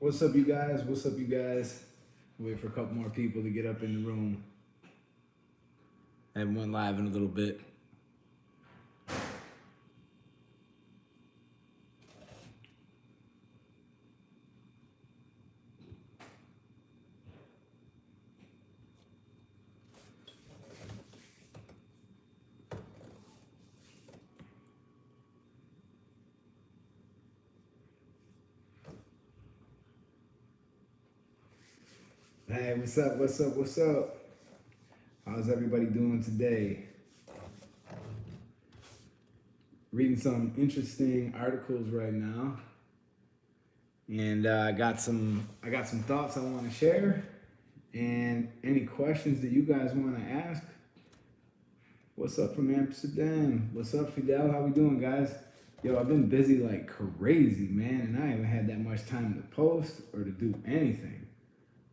What's up, you guys? What's up, you guys? Wait for a couple more people to get up in the room. I haven't went live in a little bit. Hey, what's up? What's up? What's up? How's everybody doing today? Reading some interesting articles right now, and I got some thoughts I want to share, and any questions that you guys want to ask. What's up from Amsterdam? What's up, Fidel? How we doing, guys? Yo, I've been busy like crazy, man, and I haven't had that much time to post or to do anything.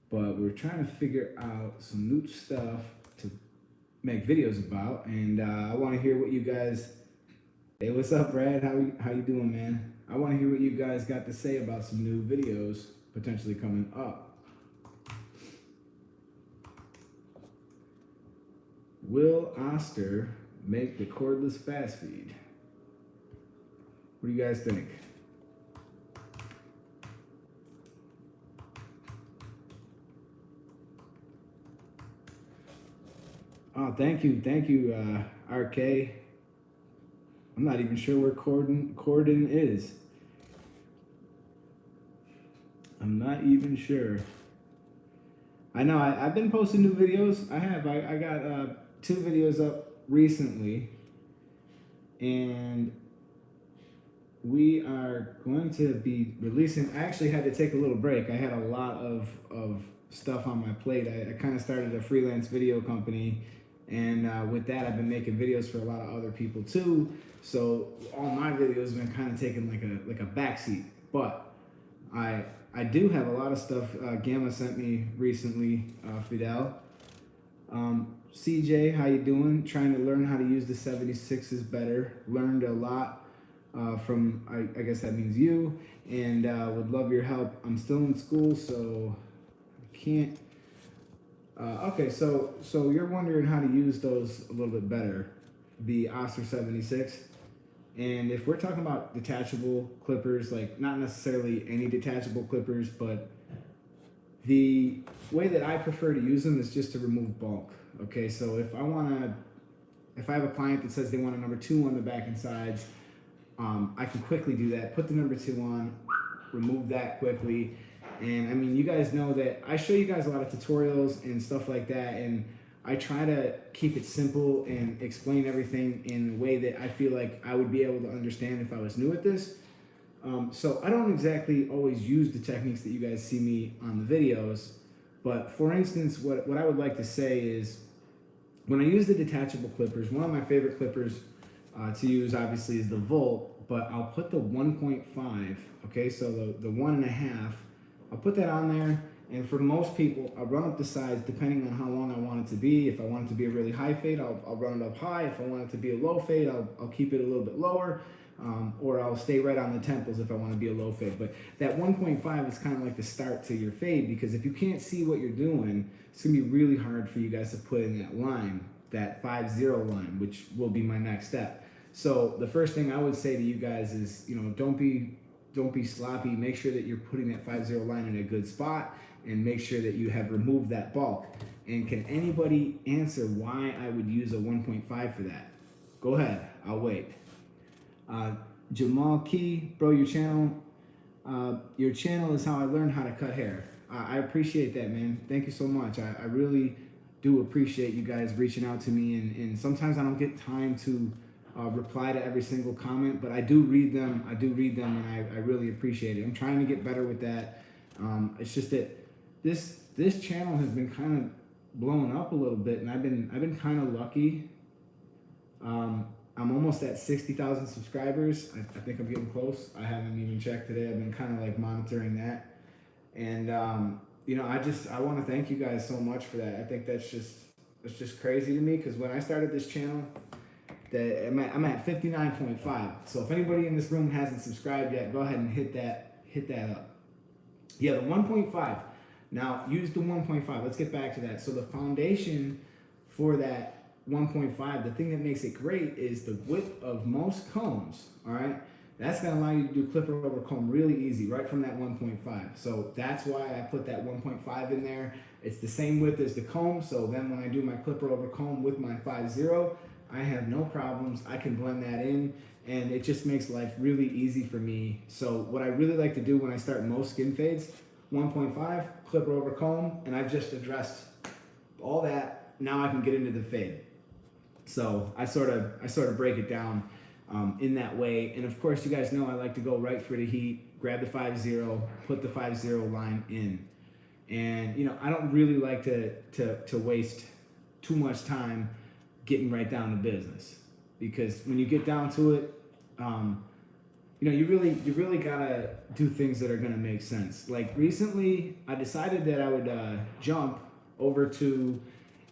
But we're trying to figure out some new stuff to make videos about, and I want to hear what you guys. Hey, what's up, Brad? How you doing, man? I want to hear what you guys got to say about some new videos potentially coming up. Will Oster make the cordless fast feed? What do you guys think? Oh, thank you, RK. I'm not even sure where Corden is. I'm not even sure. I know I've been posting new videos. I got 2 videos up recently, and we are going to be releasing. I actually had to take a little break. I had a lot of stuff on my plate. I kind of started a freelance video company, and with that, I've been making videos for a lot of other people too. So all my videos have been kind of taking like a backseat. But I do have a lot of stuff. Gamma sent me recently, Fidel. CJ, how you doing? Trying to learn how to use the 76s better. Learned a lot from, I guess that means you, and would love your help. I'm still in school, so I can't. Okay, so you're wondering how to use those a little bit better, the Oster 76. And if we're talking about detachable clippers, like not necessarily any detachable clippers, but the way that I prefer to use them is just to remove bulk. Okay, so if I have a client that says they want a number 2 on the back and sides, I can quickly do that. Put the number 2 on, remove that quickly. And I mean, you guys know that I show you guys a lot of tutorials and stuff like that, and I try to keep it simple and explain everything in a way that I feel like I would be able to understand if I was new at this. So I don't exactly always use the techniques that you guys see me on the videos, but for instance, what I would like to say is when I use the detachable clippers, one of my favorite clippers to use obviously is the Volt, but I'll put the 1.5, okay, so the 1.5, I'll put that on there, and for most people, I'll run up the sides depending on how long I want it to be. If I want it to be a really high fade, I'll run it up high. If I want it to be a low fade, I'll keep it a little bit lower, or I'll stay right on the temples if I want to be a low fade. But that 1.5 is kind of like the start to your fade, because if you can't see what you're doing, it's going to be really hard for you guys to put in that line, that 5-0 line, which will be my next step. So the first thing I would say to you guys is, don't be sloppy. Make sure that you're putting that 5-0 line in a good spot, and make sure that you have removed that bulk. And can anybody answer why I would use a 1.5 for that? Go ahead, I'll wait. Jamal Key, bro, your channel is how I learned how to cut hair. I appreciate that, man. Thank you so much. I really do appreciate you guys reaching out to me, and sometimes I don't get time to reply to every single comment, but I do read them. And I really appreciate it. I'm trying to get better with that. It's just that this channel has been kind of blowing up a little bit, and I've been kind of lucky. I'm almost at 60,000 subscribers. I think I'm getting close. I haven't even checked today. I've been kind of like monitoring that, and I want to thank you guys so much for that. I think that's just crazy to me, because when I started this channel, I'm at 59.5. So if anybody in this room hasn't subscribed yet, go ahead and hit that up. Yeah, the 1.5. Now, use the 1.5. Let's get back to that. So the foundation for that 1.5, the thing that makes it great is the width of most combs, all right? That's gonna allow you to do clipper over comb really easy, right from that 1.5. So that's why I put that 1.5 in there. It's the same width as the comb, so then when I do my clipper over comb with my 5.0, I have no problems. I can blend that in, and it just makes life really easy for me. So what I really like to do when I start most skin fades, 1.5, clipper over comb, and I've just addressed all that. Now I can get into the fade. So I sort of break it down in that way. And of course, you guys know I like to go right for the heat, grab the 5.0, put the 5.0 line in. And you know, I don't really like to waste too much time getting right down to business, because when you get down to it, you know, you really gotta do things that are gonna make sense. Like recently, I decided that I would jump over to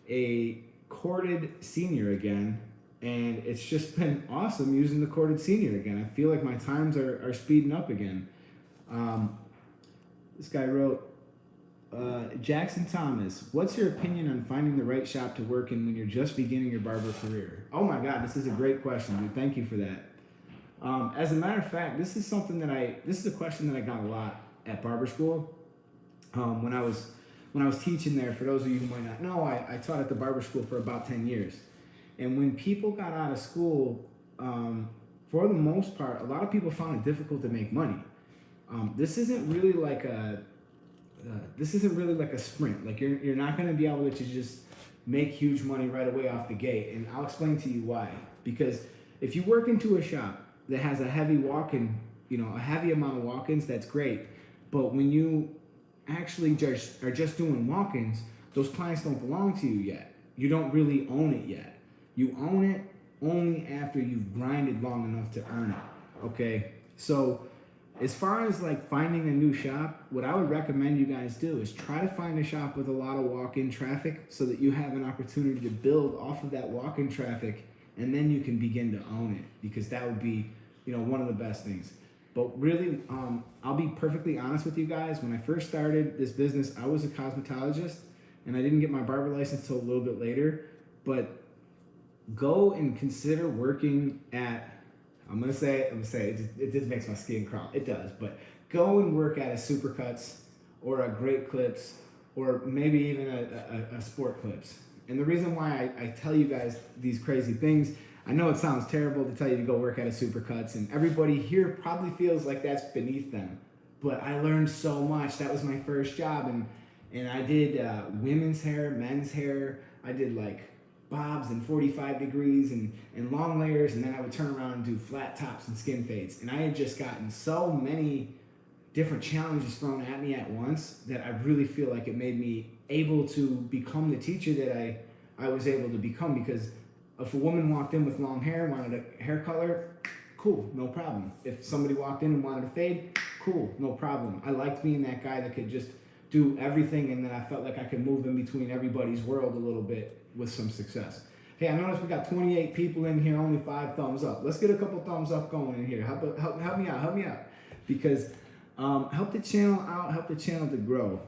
a corded senior again, and it's just been awesome using the corded senior again. I feel like my times are speeding up again. This guy wrote, Jackson Thomas, what's your opinion on finding the right shop to work in when you're just beginning your barber career? Oh my God, this is a great question, dude. Thank you for that. As a matter of fact, this is a question that I got a lot at barber school. When I was teaching there, for those of you who might not know, I taught at the barber school for about 10 years. And when people got out of school, for the most part, a lot of people found it difficult to make money. This isn't really like a sprint. Like you're not going to be able to just make huge money right away off the gate. And I'll explain to you why. Because if you work into a shop that has a heavy walk-in, you know, a heavy amount of walk-ins, that's great. But when you actually are just doing walk-ins, those clients don't belong to you yet. You don't really own it yet. You own it only after you've grinded long enough to earn it. Okay? So as far as like finding a new shop, what I would recommend you guys do is try to find a shop with a lot of walk-in traffic so that you have an opportunity to build off of that walk-in traffic, and then you can begin to own it, because that would be, you know, one of the best things. But really, I'll be perfectly honest with you guys. When I first started this business, I was a cosmetologist, and I didn't get my barber license till a little bit later. But go and consider working at, I'm gonna say it just makes my skin crawl. It does, but go and work at a Supercuts or a Great Clips, or maybe even a Sport Clips. And the reason why I tell you guys these crazy things, I know it sounds terrible to tell you to go work at a Supercuts, and everybody here probably feels like that's beneath them. But I learned so much. That was my first job, and I did women's hair, men's hair. I did like bobs and 45 degrees and long layers, and then I would turn around and do flat tops and skin fades. And I had just gotten so many different challenges thrown at me at once that I really feel like it made me able to become the teacher that I was able to become. Because if a woman walked in with long hair, wanted a hair color, cool, no problem. If somebody walked in and wanted a fade, cool, no problem. I liked being that guy that could just do everything, and then I felt like I could move in between everybody's world a little bit with some success. Hey, I noticed we got 28 people in here, only 5 thumbs up. Let's get a couple thumbs up going in here. Help me out. Because help the channel out, help the channel to grow.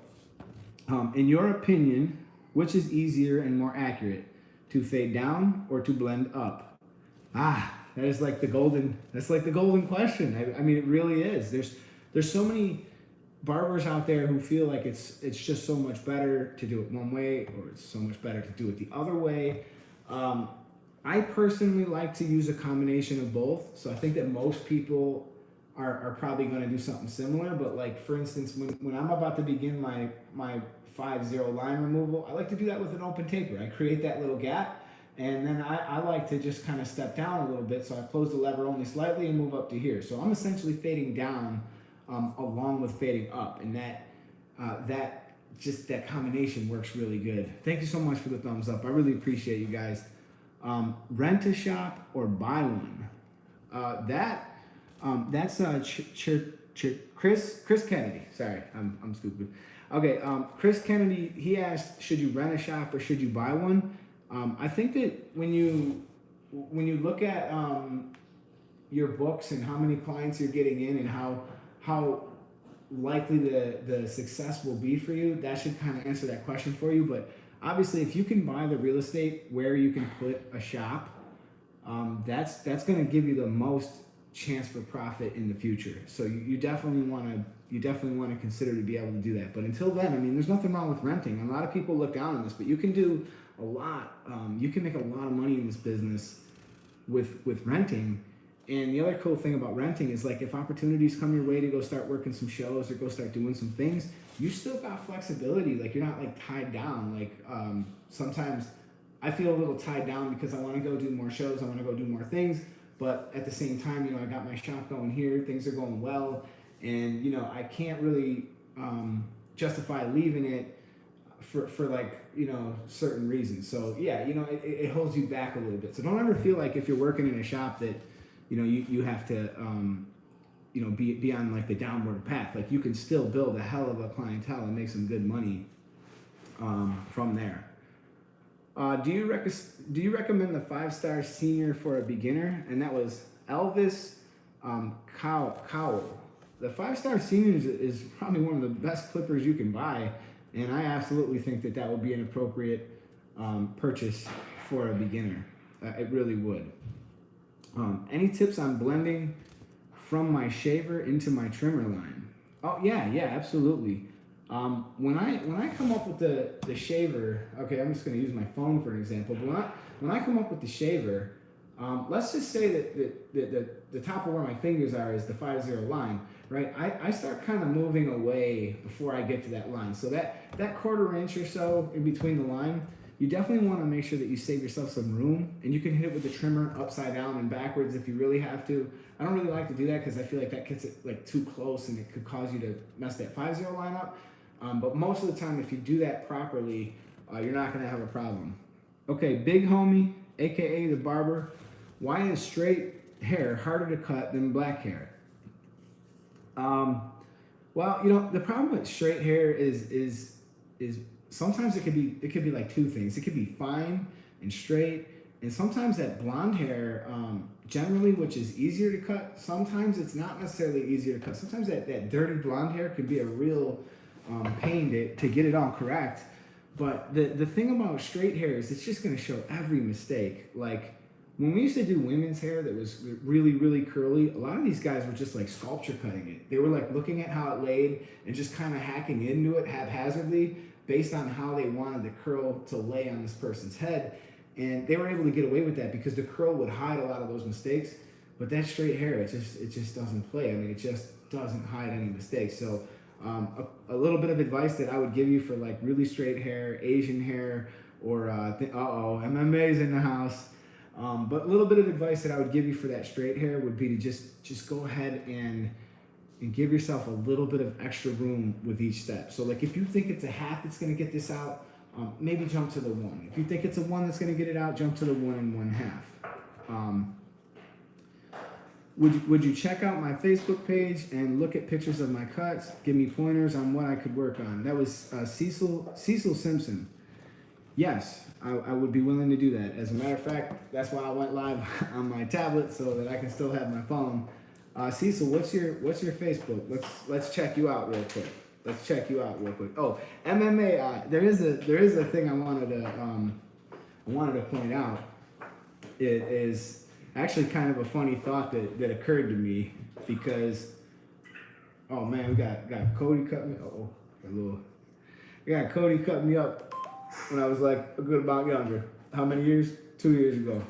In your opinion, which is easier and more accurate, to fade down or to blend up? That's like the golden question. I mean, it really is. There's so many barbers out there who feel like it's just so much better to do it one way, or it's so much better to do it the other way. I personally like to use a combination of both. So I think that most people are probably going to do something similar. But like, for instance, when I'm about to begin my 5.0 line removal, I like to do that with an open taper. I create that little gap, and then I like to just kind of step down a little bit. So I close the lever only slightly and move up to here. So I'm essentially fading down along with fading up, and that combination works really good. Thank you so much for the thumbs up. I really appreciate you guys. Rent a shop or buy one? That's Chris Kennedy. Sorry, I'm stupid. Okay, Chris Kennedy, he asked, should you rent a shop or should you buy one? I think that when you look at your books and how many clients you're getting in, and how likely the success will be for you. That should kind of answer that question for you. But obviously, if you can buy the real estate where you can put a shop, that's going to give you the most chance for profit in the future. So you definitely want to consider to be able to do that. But until then, I mean, there's nothing wrong with renting. A lot of people look down on this, but you can do a lot. You can make a lot of money in this business with renting. And the other cool thing about renting is, like, if opportunities come your way to go start working some shows or go start doing some things, you still got flexibility. Like, you're not like tied down. Like, sometimes I feel a little tied down because I want to go do more shows. I want to go do more things. But at the same time, you know, I got my shop going here. Things are going well. And, you know, I can't really justify leaving it for like, you know, certain reasons. So, yeah, you know, it holds you back a little bit. So don't ever feel like if you're working in a shop that, you know, you have to, you know, be on like the downward path. Like, you can still build a hell of a clientele and make some good money from there. Do you recommend the 5-star senior for a beginner? And that was Elvis Cowell. The 5-star senior is probably one of the best clippers you can buy, and I absolutely think that would be an appropriate purchase for a beginner. It really would. Any tips on blending from my shaver into my trimmer line? Oh yeah, absolutely. When I come up with the shaver, okay, I'm just going to use my phone for an example. But when I come up with the shaver, let's just say that the top of where my fingers are is the 5-0 line, right? I start kind of moving away before I get to that line. So that 1/4 inch or so in between the line, you definitely want to make sure that you save yourself some room, and you can hit it with the trimmer upside down and backwards if you really have to. I don't really like to do that because I feel like that gets it like too close and it could cause you to mess that 5-0 line up. But most of the time, if you do that properly, you're not going to have a problem. Okay, Big Homie, aka the barber. Why is straight hair harder to cut than black hair? Well, you know, the problem with straight hair is sometimes it could be like two things. It could be fine and straight, and sometimes that blonde hair, generally, which is easier to cut, sometimes it's not necessarily easier to cut. Sometimes that dirty blonde hair can be a real pain to get it all correct. But the thing about straight hair is it's just going to show every mistake. Like, when we used to do women's hair that was really, really curly, a lot of these guys were just like sculpture cutting it. They were like looking at how it laid and just kind of hacking into it haphazardly based on how they wanted the curl to lay on this person's head. And they were able to get away with that because the curl would hide a lot of those mistakes. But that straight hair, it just doesn't play. I mean, it just doesn't hide any mistakes. So a little bit of advice that I would give you for like really straight hair, Asian hair, or MMA's in the house. But a little bit of advice that I would give you for that straight hair would be to just go ahead and give yourself a little bit of extra room with each step. So like, if you think it's a half that's going to get this out, maybe jump to the 1. If you think it's a 1 that's going to get it out, jump to the 1 1/2. Would you check out my Facebook page and look at pictures of my cuts? Give me pointers on what I could work on. That was Cecil Simpson. Yes, I would be willing to do that. As a matter of fact, that's why I went live on my tablet so that I can still have my phone. Cecil, what's your Facebook? Let's check you out real quick. Oh, MMA. There is a thing I wanted to point out. It is actually kind of a funny thought that occurred to me because, oh man, we got Cody cut me. We got Cody cut me up when I was like a good amount younger. How many years? 2 years ago.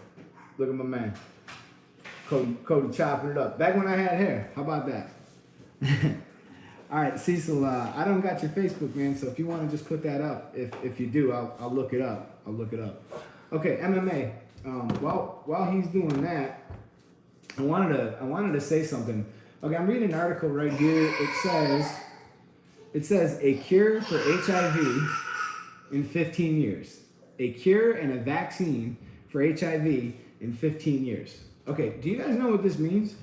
Look at my man. Cody chopping it up. Back when I had hair. How about that? All right, Cecil, I don't got your Facebook, man, so if you want to just put that up, if you do, I'll look it up. Okay, MMA. While he's doing that, I wanted to say something. Okay, I'm reading an article right here. It says a cure for HIV in 15 years. A cure and a vaccine for HIV in 15 years. Okay, do you guys know what this means?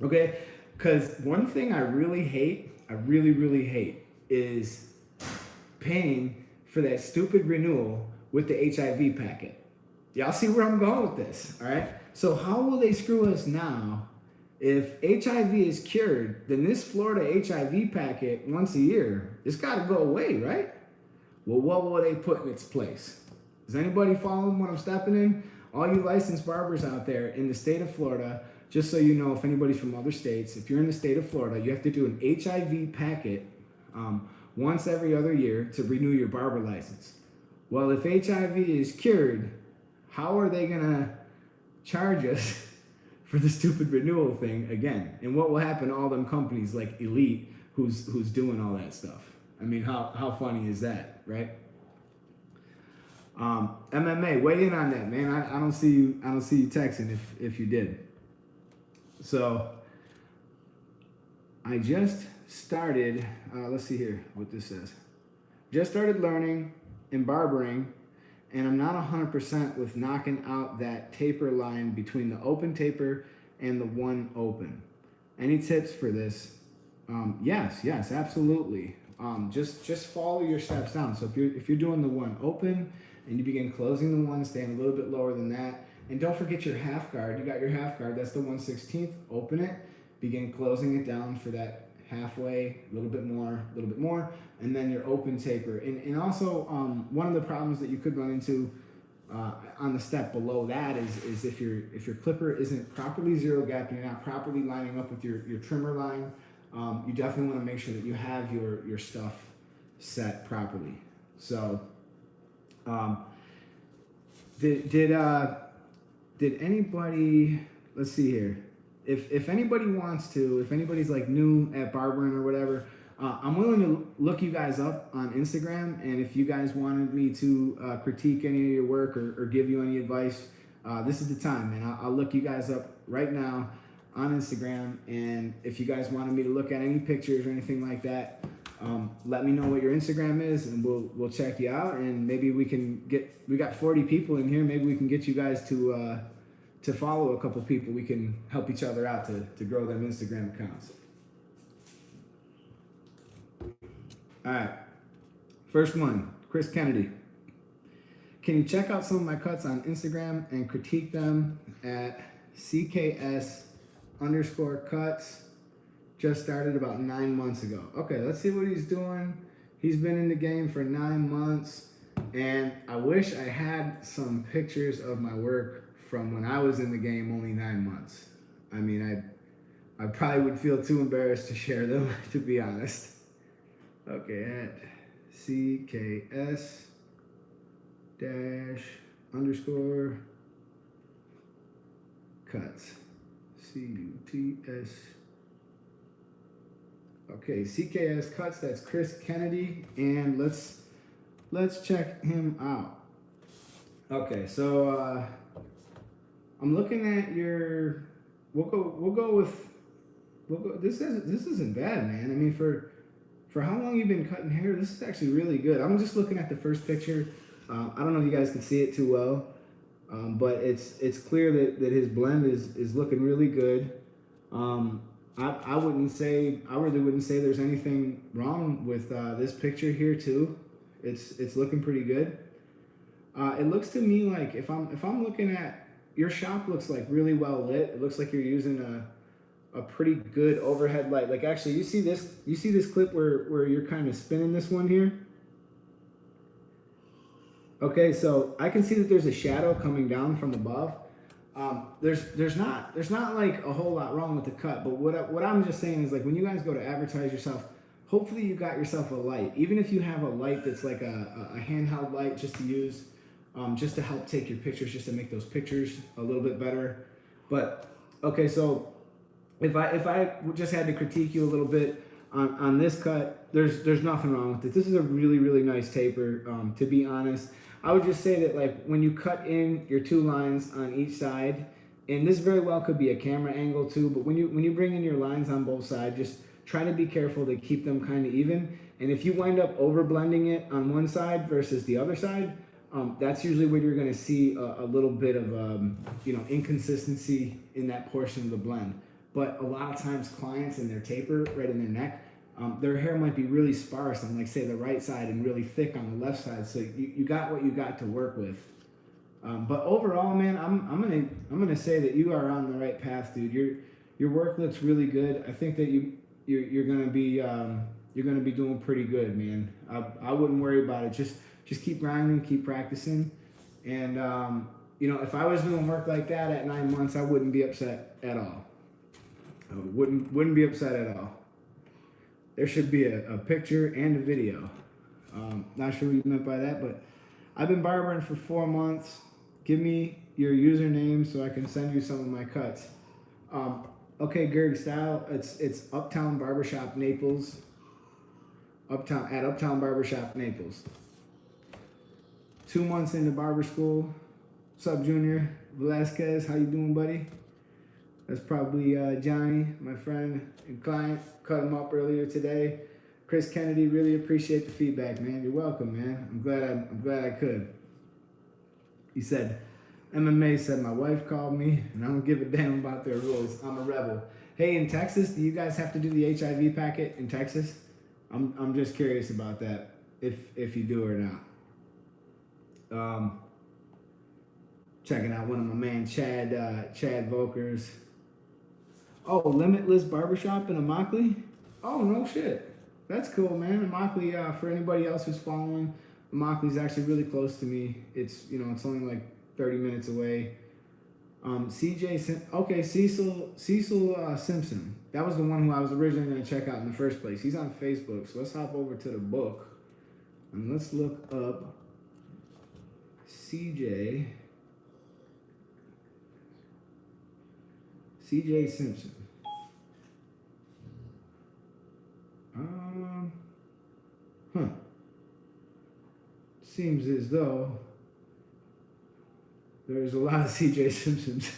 Okay, because one thing I really really hate is paying for that stupid renewal with the HIV packet. Y'all see where I'm going with this, all right? So how will they screw us now If HIV is cured, then this Florida HIV packet once a year, it's got to go away, right? Well, what will they put in its place? Is anybody following what I'm stepping in? All you licensed barbers out there in the state of Florida, just so you know, if anybody's from other states, if you're in the state of Florida, you have to do an HIV packet once every other year to renew your barber license. Well, if HIV is cured, how are they gonna charge us for the stupid renewal thing again? And what will happen to all them companies like Elite who's doing all that stuff? I mean, how funny is that, right? MMA, weigh in on that, man. I don't see you texting if you did. So I just started, let's see here what this says. Just started learning and barbering, and I'm not 100% with knocking out that taper line between the open taper and the one open. Any tips for this? Yes, absolutely. Just follow your steps down. So if you're doing the one open and you begin closing the one, staying a little bit lower than that, and don't forget your half guard. You got your half guard. That's the 1/16. Open it. Begin closing it down for that halfway, a little bit more, and then your open taper. And also, one of the problems that you could run into on the step below that is if your clipper isn't properly zero gap and you're not properly lining up with your trimmer line, you definitely want to make sure that you have your stuff set properly. So, did anybody? Let's see here. If anybody wants to, if anybody's like new at barbering or whatever, I'm willing to look you guys up on Instagram. And if you guys wanted me to critique any of your work or give you any advice, this is the time, man. I'll look you guys up right now on Instagram. And if you guys wanted me to look at any pictures or anything like that, let me know what your Instagram is, and we'll check you out. And maybe we got 40 people in here. Maybe we can get you guys to follow a couple people. We can help each other out to grow them Instagram accounts. All right, first one, Chris Kennedy. Can you check out some of my cuts on Instagram and critique them at CKS_cuts? Just started about 9 months ago. Okay, let's see what he's doing. He's been in the game for 9 months, and I wish I had some pictures of my work from when I was in the game only 9 months. I mean, I probably would feel too embarrassed to share them, to be honest. Okay, at CKS _cuts. CUTS. Okay, CKS cuts, that's Chris Kennedy, and let's check him out. Okay, so I'm looking at your. This isn't bad, man. I mean, for how long you've been cutting hair, this is actually really good. I'm just looking at the first picture. I don't know if you guys can see it too well, but it's clear that his blend is looking really good. I really wouldn't say there's anything wrong with this picture here too. It's looking pretty good. It looks to me like if I'm looking at your shop, looks like really well lit. It looks like you're using a pretty good overhead light. Like actually, you see this clip where you're kind of spinning this one here. Okay, so I can see that there's a shadow coming down from above. There's not like a whole lot wrong with the cut, but what I'm just saying is, like, when you guys go to advertise yourself, hopefully you got yourself a light. Even if you have a light that's like a handheld light just to use, just to help take your pictures, just to make those pictures a little bit better. But okay, so if I just had to critique you a little bit on this cut, there's nothing wrong with it. This is a really, really nice taper. To be honest, I would just say that, like, when you cut in your two lines on each side, and this very well could be a camera angle too, but when you bring in your lines on both sides, just try to be careful to keep them kind of even. And if you wind up over blending it on one side versus the other side, that's usually where you're going to see a little bit of inconsistency in that portion of the blend. But a lot of times clients in their taper right in their neck, their hair might be really sparse on, like, say, the right side and really thick on the left side. So you got what you got to work with. But overall, man, I'm gonna say that you are on the right path, dude. your work looks really good. I think that you're gonna be doing pretty good, man. I wouldn't worry about it. Just keep grinding, keep practicing, and if I was doing work like that at 9 months, I wouldn't be upset at all. I wouldn't be upset at all. There should be a picture and a video. Not sure what you meant by that, but I've been barbering for 4 months. Give me your username so I can send you some of my cuts. Okay, Gerg Style. It's Uptown Barbershop Naples. Uptown Barbershop Naples. 2 months into barber school. What's up, Junior Velasquez? How you doing, buddy? That's probably Johnny, my friend and client. Cut him up earlier today. Chris Kennedy, really appreciate the feedback, man. You're welcome, man. I'm glad I could. He said, MMA said my wife called me and I don't give a damn about their rules. I'm a rebel. Hey, in Texas, do you guys have to do the HIV packet in Texas? I'm just curious about that, if you do or not. Checking out one of my man Chad Volkers. Oh, Limitless Barbershop in Immokalee? Oh, no shit. That's cool, man. Immokalee, for anybody else who's following, Immokalee's actually really close to me. It's only like 30 minutes away. Cecil Simpson. That was the one who I was originally going to check out in the first place. He's on Facebook, so let's hop over to the book and let's look up CJ Simpson. Seems as though there's a lot of CJ Simpsons.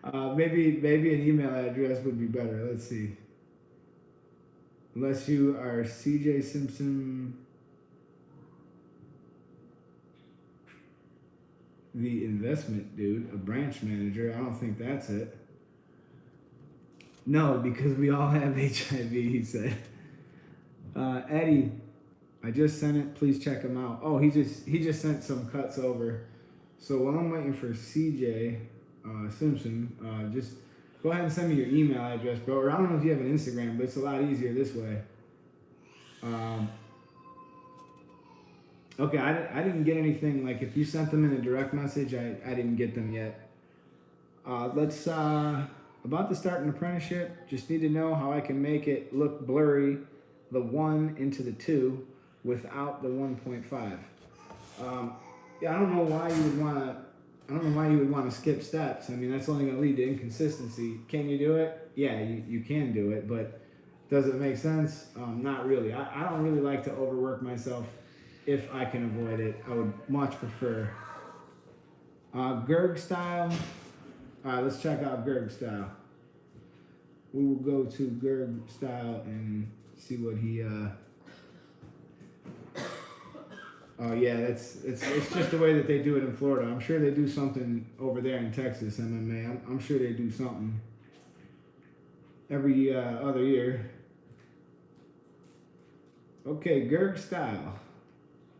Maybe an email address would be better. Let's see. Unless you are CJ Simpson, the investment dude, a branch manager. I don't think that's it. No, because we all have HIV, he said. Eddie, I just sent it. Please check him out. Oh, he just sent some cuts over. So while I'm waiting for CJ Simpson, just go ahead and send me your email address, bro. Or I don't know if you have an Instagram, but it's a lot easier this way. Okay, I didn't get anything. Like if you sent them in a direct message, I didn't get them yet. Let's about to start an apprenticeship. Just need to know how I can make it look blurry, the 1 into the 2, without the 1.5. Yeah, I don't know why you would want to skip steps. I mean, that's only going to lead to inconsistency. Can you do it? Yeah, you can do it, but does it make sense? Not really. I don't really like to overwork myself if I can avoid it. I would much prefer. Gerg Style. All right, let's check out Gerg Style. We will go to Gerg Style and see what he. Oh yeah, it's just the way that they do it in Florida. I'm sure they do something over there in Texas, MMA. I'm sure they do something every other year. Okay, Gerg Style.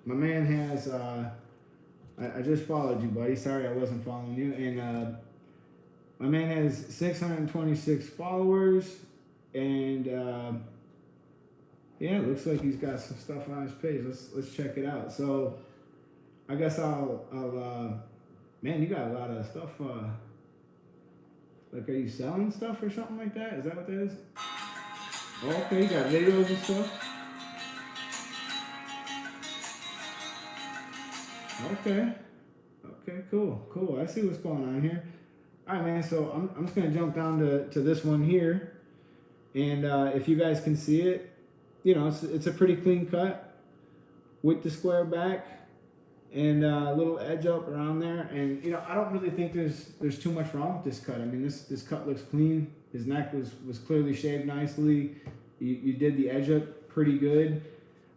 My man has. I just followed you, buddy. Sorry I wasn't following you. And my man has 626 followers, and yeah, it looks like he's got some stuff on his page. Let's check it out. So I guess I'll man, you got a lot of stuff. Like, are you selling stuff or something like that? Is that what that is? Oh, okay, you got videos and stuff. Okay, cool. I see what's going on here. All right, man. So I'm just gonna jump down to this one here, and if you guys can see it. It's a pretty clean cut with the square back and a little edge up around there. And, I don't really think there's too much wrong with this cut. I mean, this cut looks clean. His neck was clearly shaved nicely. You did the edge up pretty good.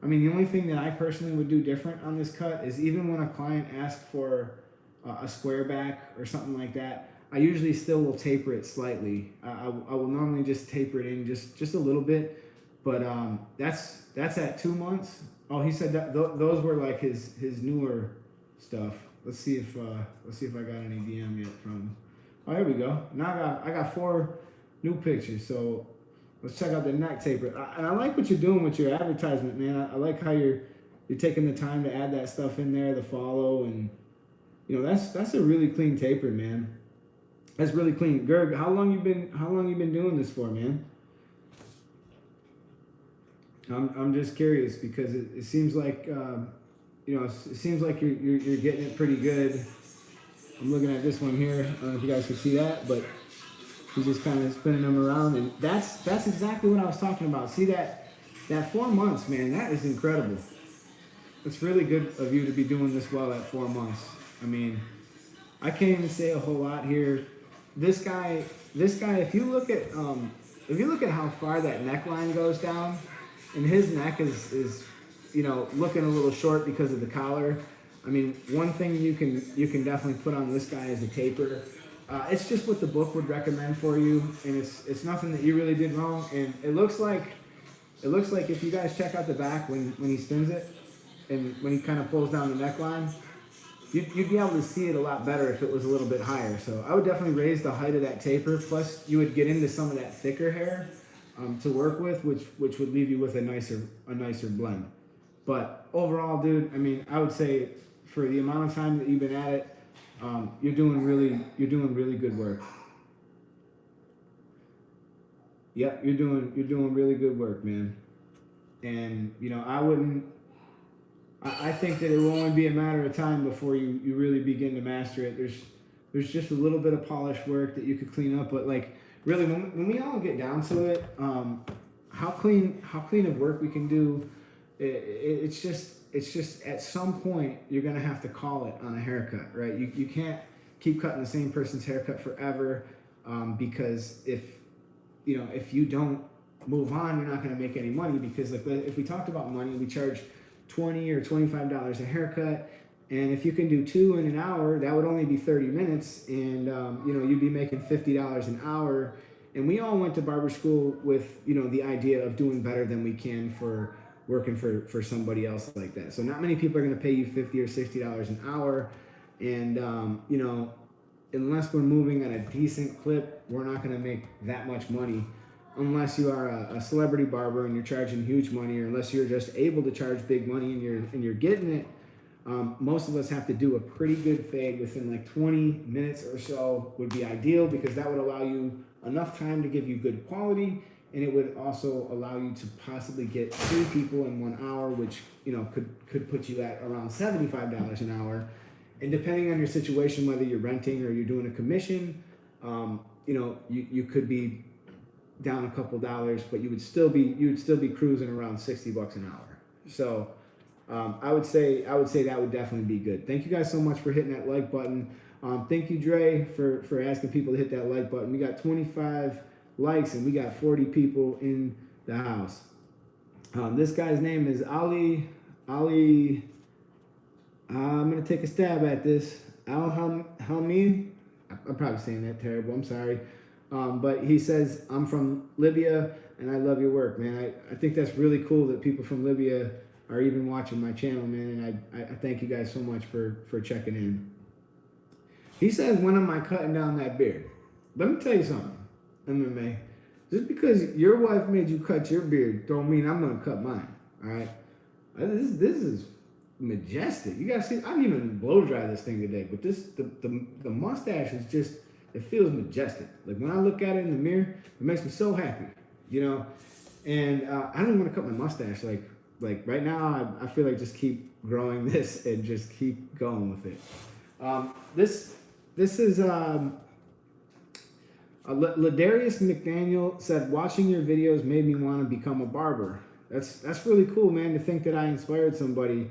I mean, the only thing that I personally would do different on this cut is even when a client asks for a square back or something like that, I usually still will taper it slightly. I will normally just taper it in just a little bit. But that's at 2 months. Oh, he said that those were like his newer stuff. Let's see if I got any DM yet from. Oh, here we go. Now I got four New pictures. So let's check out the neck taper. And I like what you're doing with your advertisement, man. I like how you're taking the time to add that stuff in there, the follow, and you know that's a really clean taper, man. That's really clean. Gerg, how long you been doing this for, man? I'm just curious because it seems like you know it seems like you're getting it pretty good. I'm looking at this one here. I don't know if you guys can see that, but he's just kind of spinning them around, and that's exactly what I was talking about. See that 4 months, man, that is incredible. It's really good of you to be doing this well at 4 months. I mean, I can't even say a whole lot here. This guy, if you look at how far that neckline goes down, and his neck is you know looking a little short because of the collar. I mean, one thing you can definitely put on this guy is a taper. It's just what the book would recommend for you, and it's nothing that you really did wrong. And it looks like if you guys check out the back when he spins it, and when he kind of pulls down the neckline, you'd be able to see it a lot better if it was a little bit higher. So I would definitely raise the height of that taper. Plus, you would get into some of that thicker hair to work with, which would leave you with a nicer blend. But overall, dude, I mean, I would say for the amount of time that you've been at it, you're doing really good work. Yep, you're doing really good work, man. And you know, I think that it will only be a matter of time before you really begin to master it. There's just a little bit of polish work that you could clean up, but like really, when we all get down to it, how clean of work we can do, it's just at some point you're gonna have to call it on a haircut, right? You can't keep cutting the same person's haircut forever, because if you don't move on, you're not gonna make any money. Because like if we talked about money, we charge $20 or $25 a haircut, and if you can do 2 in an hour, that would only be 30 minutes, and you know, you'd be making $50 an hour. And we all went to barber school with, you know, the idea of doing better than we can for working for somebody else like that. So not many people are going to pay you $50 or $60 an hour, and you know, unless we're moving at a decent clip, we're not going to make that much money. Unless you are a celebrity barber and you're charging huge money, or unless you're just able to charge big money and you're getting it. Most of us have to do a pretty good fade within like 20 minutes or so would be ideal, because that would allow you enough time to give you good quality, and it would also allow you to possibly get 3 people in 1 hour, which you know could put you at around $75 an hour. And depending on your situation, whether you're renting or you're doing a commission, you know, you could be down a couple dollars, but you would still be cruising around $60 an hour. So I would say that would definitely be good. Thank you guys so much for hitting that like button. Thank you, Dre, for asking people to hit that like button. We got 25 likes and we got 40 people in the house. This guy's name is Ali. I'm gonna take a stab at this. Helmi. I'm probably saying that terrible. I'm sorry. But he says, I'm from Libya and I love your work, man. I think that's really cool that people from Libya are even watching my channel, man. And I thank you guys so much for checking in. He says, when am I cutting down that beard? Let me tell you something, MMA. Just because your wife made you cut your beard don't mean I'm gonna cut mine, all right? This is majestic. You guys see, I didn't even blow dry this thing today, but the mustache is just, it feels majestic. Like when I look at it in the mirror, it makes me so happy, you know? And I don't want to cut my mustache. Like right now, I feel like just keep growing this and just keep going with it. This is Ladarius McDaniel said, watching your videos made me want to become a barber. That's really cool, man, to think that I inspired somebody.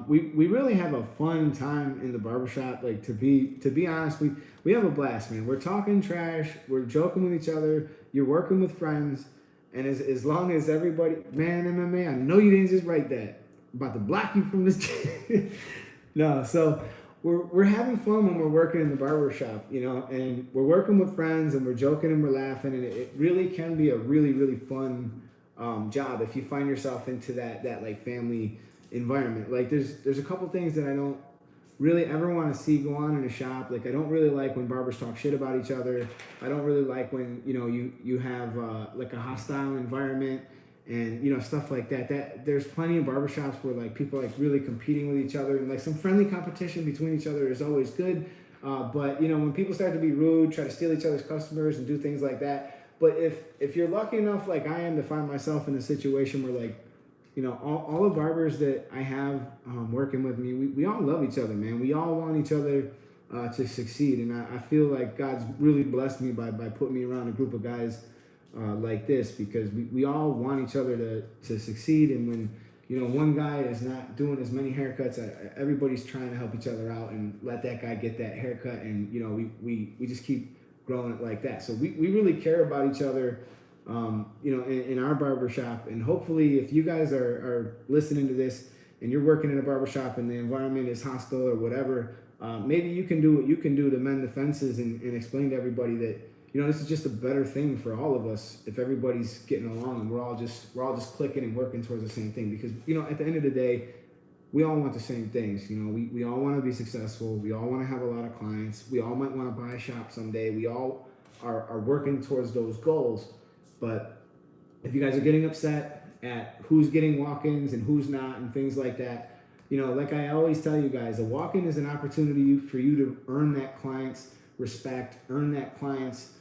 We really have a fun time in the barbershop. Like to be honest, we have a blast, man. We're talking trash, we're joking with each other, you're working with friends, and as long as everybody, man, MMA, I know you didn't just write that. I'm about to block you from this. No, so we're having fun when we're working in the barbershop, you know, and we're working with friends and we're joking and we're laughing, and it really can be a really, really fun job if you find yourself into that like family environment. Like there's a couple things that I don't really ever want to see go on in a shop. Like, I don't really like when barbers talk shit about each other. I don't really like when, you know, you have like a hostile environment and, you know, stuff like that. That there's plenty of barbershops where like people are like really competing with each other, and like some friendly competition between each other is always good. But you know, when people start to be rude, try to steal each other's customers and do things like that. But if you're lucky enough, like I am, to find myself in a situation where, like, you know, all the barbers that I have working with me, we all love each other, man. We all want each other to succeed. And I feel like God's really blessed me by putting me around a group of guys like this, because we all want each other to succeed. And when, you know, one guy is not doing as many haircuts, everybody's trying to help each other out and let that guy get that haircut. And, you know, we just keep growing it like that. So we really care about each other, you know, in our barbershop. And hopefully if you guys are listening to this and you're working in a barbershop and the environment is hostile or whatever, maybe you can do what you can do to mend the fences and explain to everybody that, you know, this is just a better thing for all of us if everybody's getting along and we're all just clicking and working towards the same thing. Because, you know, at the end of the day, we all want the same things. You know, we all want to be successful. We all want to have a lot of clients. We all might want to buy a shop someday. We all are working towards those goals. But if you guys are getting upset at who's getting walk-ins and who's not and things like that, you know, like I always tell you guys, a walk-in is an opportunity for you to earn that client's respect, earn that client's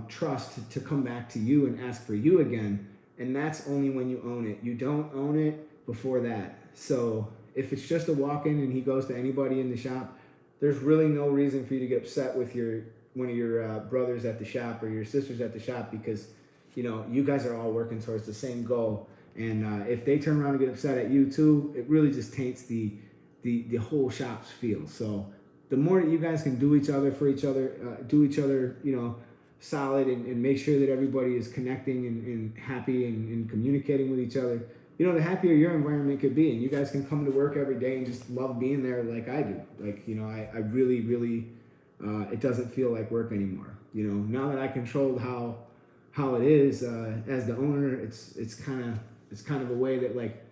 trust to come back to you and ask for you again. And that's only when you own it. You don't own it before that. So if it's just a walk-in and he goes to anybody in the shop, there's really no reason for you to get upset with one of your brothers at the shop or your sisters at the shop, because, you know, you guys are all working towards the same goal. And if they turn around and get upset at you too, it really just taints the whole shop's feel. So the more that you guys can do each other for each other, do each other, you know, solid, and make sure that everybody is connecting and happy and communicating with each other, you know, the happier your environment could be. And you guys can come to work every day and just love being there like I do. Like, you know, I really, it doesn't feel like work anymore. You know, now that I controlled how it is as the owner, it's kind of a way that, like,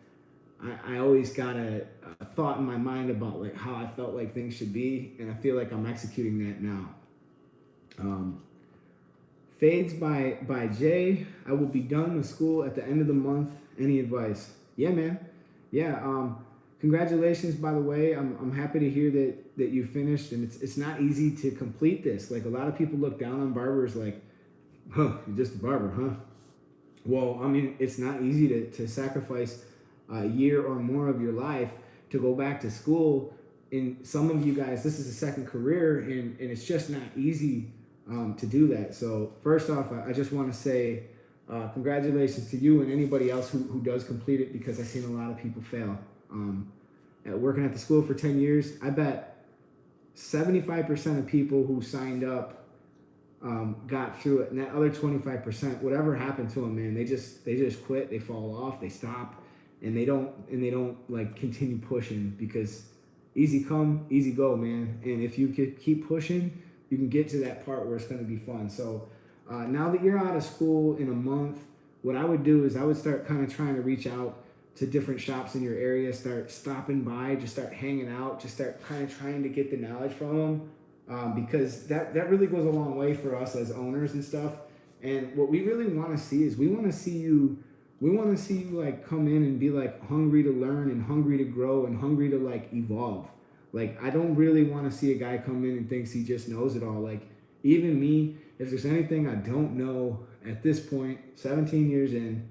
I always got a thought in my mind about like how I felt like things should be, and I feel like I'm executing that now. Fades by Jay. I will be done with school at the end of the month. Any advice? Yeah, man. Yeah. Congratulations, by the way. I'm happy to hear that you finished, and it's not easy to complete this. Like, a lot of people look down on barbers like, huh, you're just a barber, huh? Well, I mean, it's not easy to sacrifice a year or more of your life to go back to school. And some of you guys, this is a second career, and it's just not easy to do that. So first off, I just want to say congratulations to you and anybody else who does complete it, because I've seen a lot of people fail. Working at the school for 10 years, I bet 75% of people who signed up got through it, and that other 25%, whatever happened to them, man, they just quit, they fall off, they stop, and they don't like continue pushing, because easy come, easy go, man. And if you could keep pushing, you can get to that part where it's going to be fun. So now that you're out of school in a month, what I would do is I would start kind of trying to reach out to different shops in your area, start stopping by, just start hanging out, just start kind of trying to get the knowledge from them, because that really goes a long way for us as owners and stuff. And what we really want to see is we want to see you like come in and be like hungry to learn and hungry to grow and hungry to like evolve. Like, I don't really want to see a guy come in and thinks he just knows it all. Like, even me, if there's anything I don't know at this point, 17 years in,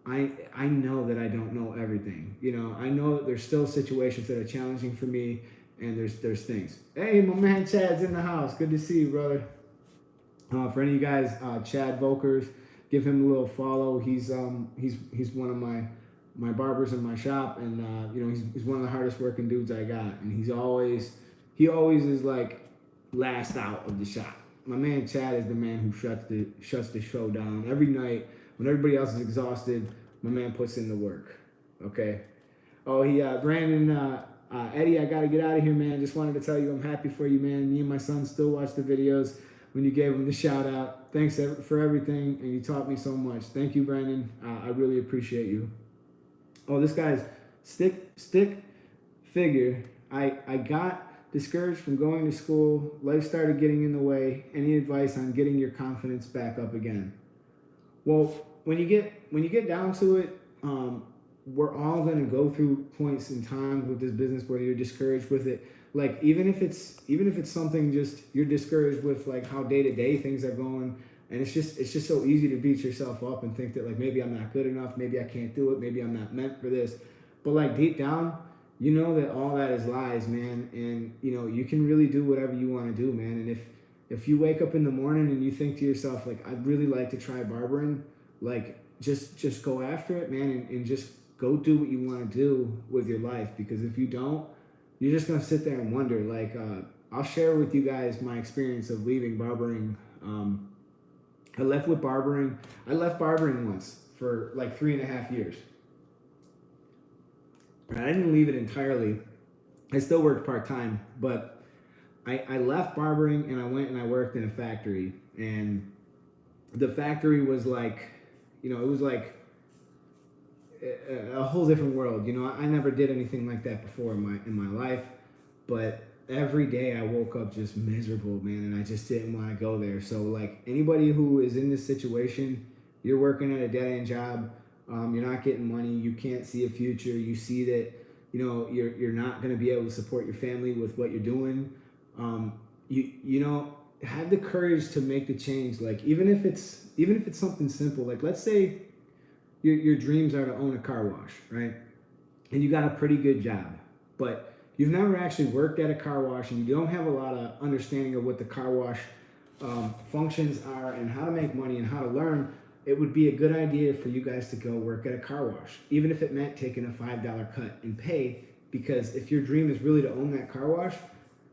I know that I don't know everything. You know, I know that there's still situations that are challenging for me, and there's things. Hey, my man Chad's in the house. Good to see you, brother. For any of you guys, Chad Volkers, give him a little follow. He's one of my barbers in my shop, and you know, he's one of the hardest working dudes I got, and he always is like last out of the shop. My man Chad is the man who shuts the show down every night when everybody else is exhausted. My man puts in the work. Okay. Oh, Brandon, Eddie, I gotta get out of here, man. Just wanted to tell you I'm happy for you, man. Me and my son still watch the videos when you gave him the shout out. Thanks for everything, and you taught me so much. Thank you, Brandon. I really appreciate you. Oh, this guy's stick figure. I got discouraged from going to school. Life started getting in the way. Any advice on getting your confidence back up again? Well, when you get down to it, we're all gonna go through points in time with this business where you're discouraged with it. Like even if it's something just you're discouraged with, like how day to day things are going, and it's just so easy to beat yourself up and think that like maybe I'm not good enough, maybe I can't do it, maybe I'm not meant for this. But like deep down, you know that all that is lies, man, and you know you can really do whatever you want to do, man. And if you wake up in the morning and you think to yourself like I'd really like to try barbering, like just go after it, man, and just go do what you want to do with your life. Because if you don't, you're just gonna sit there and wonder. Like I'll share with you guys my experience of leaving barbering. I left barbering once for like 3.5 years. I didn't leave it entirely. I still worked part-time, but I left barbering and I went and I worked in a factory. And the factory was like, you know, it was like a whole different world. You know, I never did anything like that before in my life, but every day I woke up just miserable, man, and I just didn't want to go there. So like anybody who is in this situation, you're working at a dead end job, you're not getting money, you can't see a future, you see that, you know, you're not going to be able to support your family with what you're doing. You know, have the courage to make the change. Like even if it's something simple, like let's say your dreams are to own a car wash, right? And you got a pretty good job, but you've never actually worked at a car wash and you don't have a lot of understanding of what the car wash functions are and how to make money and how to learn. It would be a good idea for you guys to go work at a car wash, even if it meant taking a $5 cut in pay, because if your dream is really to own that car wash,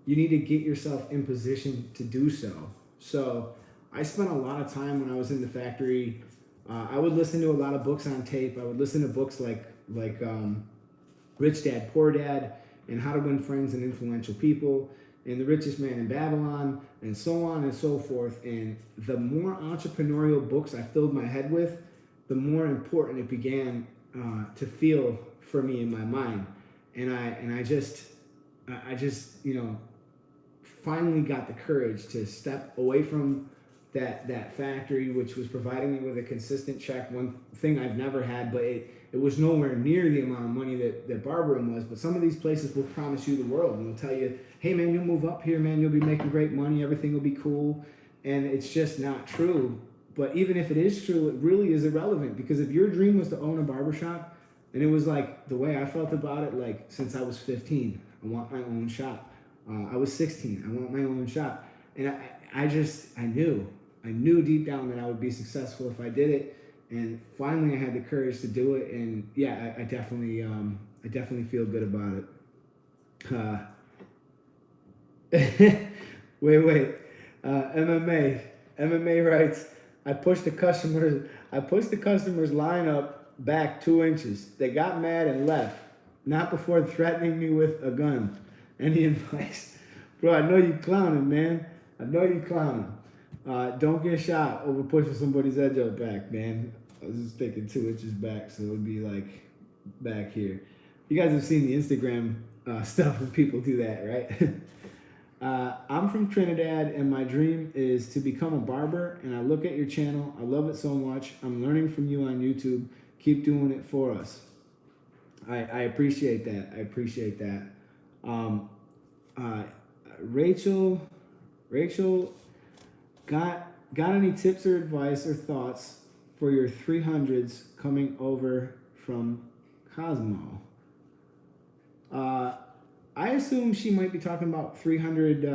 you need to get yourself in position to do so. So I spent a lot of time when I was in the factory. I would listen to a lot of books on tape. I would listen to books like Rich Dad, Poor Dad, and How to Win Friends and Influential People, and The Richest Man in Babylon, and so on and so forth. And the more entrepreneurial books I filled my head with, the more important it began to feel for me in my mind. And I just you know finally got the courage to step away from that factory, which was providing me with a consistent check. One thing I've never had, but it was nowhere near the amount of money that barbering was. But some of these places will promise you the world and they'll tell you, hey man, you'll move up here, man, you'll be making great money, everything will be cool. And it's just not true. But even if it is true, it really is irrelevant, because if your dream was to own a barbershop, and it was like the way I felt about it, like since I was 15, I want my own shop. I was 16, I want my own shop. And I knew deep down that I would be successful if I did it. And finally I had the courage to do it. And yeah, I definitely feel good about it. Wait. MMA writes, I pushed the customer's lineup back 2 inches. They got mad and left. Not before threatening me with a gun. Any advice? Bro, I know you clowning, man. I know you clowning. Don't get shot over pushing somebody's edge up back, man. I was just thinking 2 inches back, so it would be like back here. You guys have seen the Instagram stuff when people do that, right? I'm from Trinidad, and my dream is to become a barber, and I look at your channel. I love it so much. I'm learning from you on YouTube. Keep doing it for us. I appreciate that. I appreciate that. Rachel, got any tips or advice or thoughts for your 300s coming over from Cosmo? I assume she might be talking about 300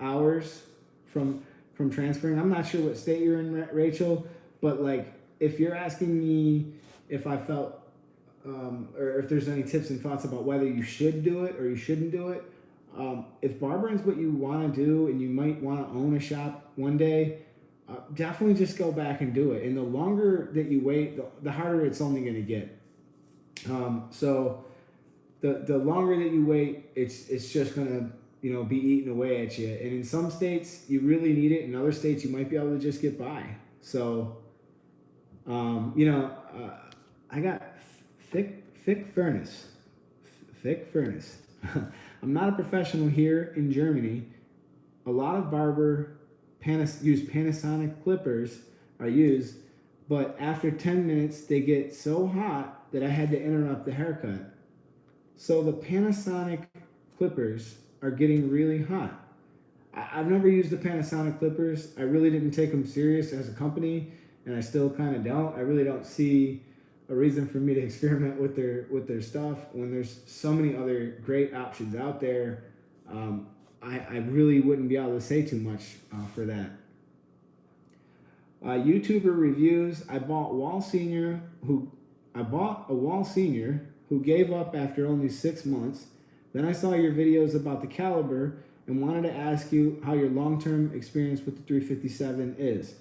hours from transferring. I'm not sure what state you're in, Rachel, but like if you're asking me if I felt or if there's any tips and thoughts about whether you should do it or you shouldn't do it, if barbering's what you want to do and you might want to own a shop one day, definitely just go back and do it. And the longer that you wait, the harder it's only going to get. So the longer that you wait, it's just going to be eaten away at you. And in some states you really need it. In other states you might be able to just get by. So I got thick furnace. I'm not a professional here in Germany. A lot of use Panasonic clippers are used, but after 10 minutes they get so hot that I had to interrupt the haircut. So the Panasonic clippers are getting really hot. I've never used the Panasonic clippers. I really didn't take them serious as a company, and I still kind of don't. I really don't see a reason for me to experiment with their stuff when there's so many other great options out there. I really wouldn't be able to say too much for that. YouTuber reviews. I bought a wall senior who gave up after only 6 months. Then I saw your videos about the caliber and wanted to ask you how your long-term experience with the 357 is.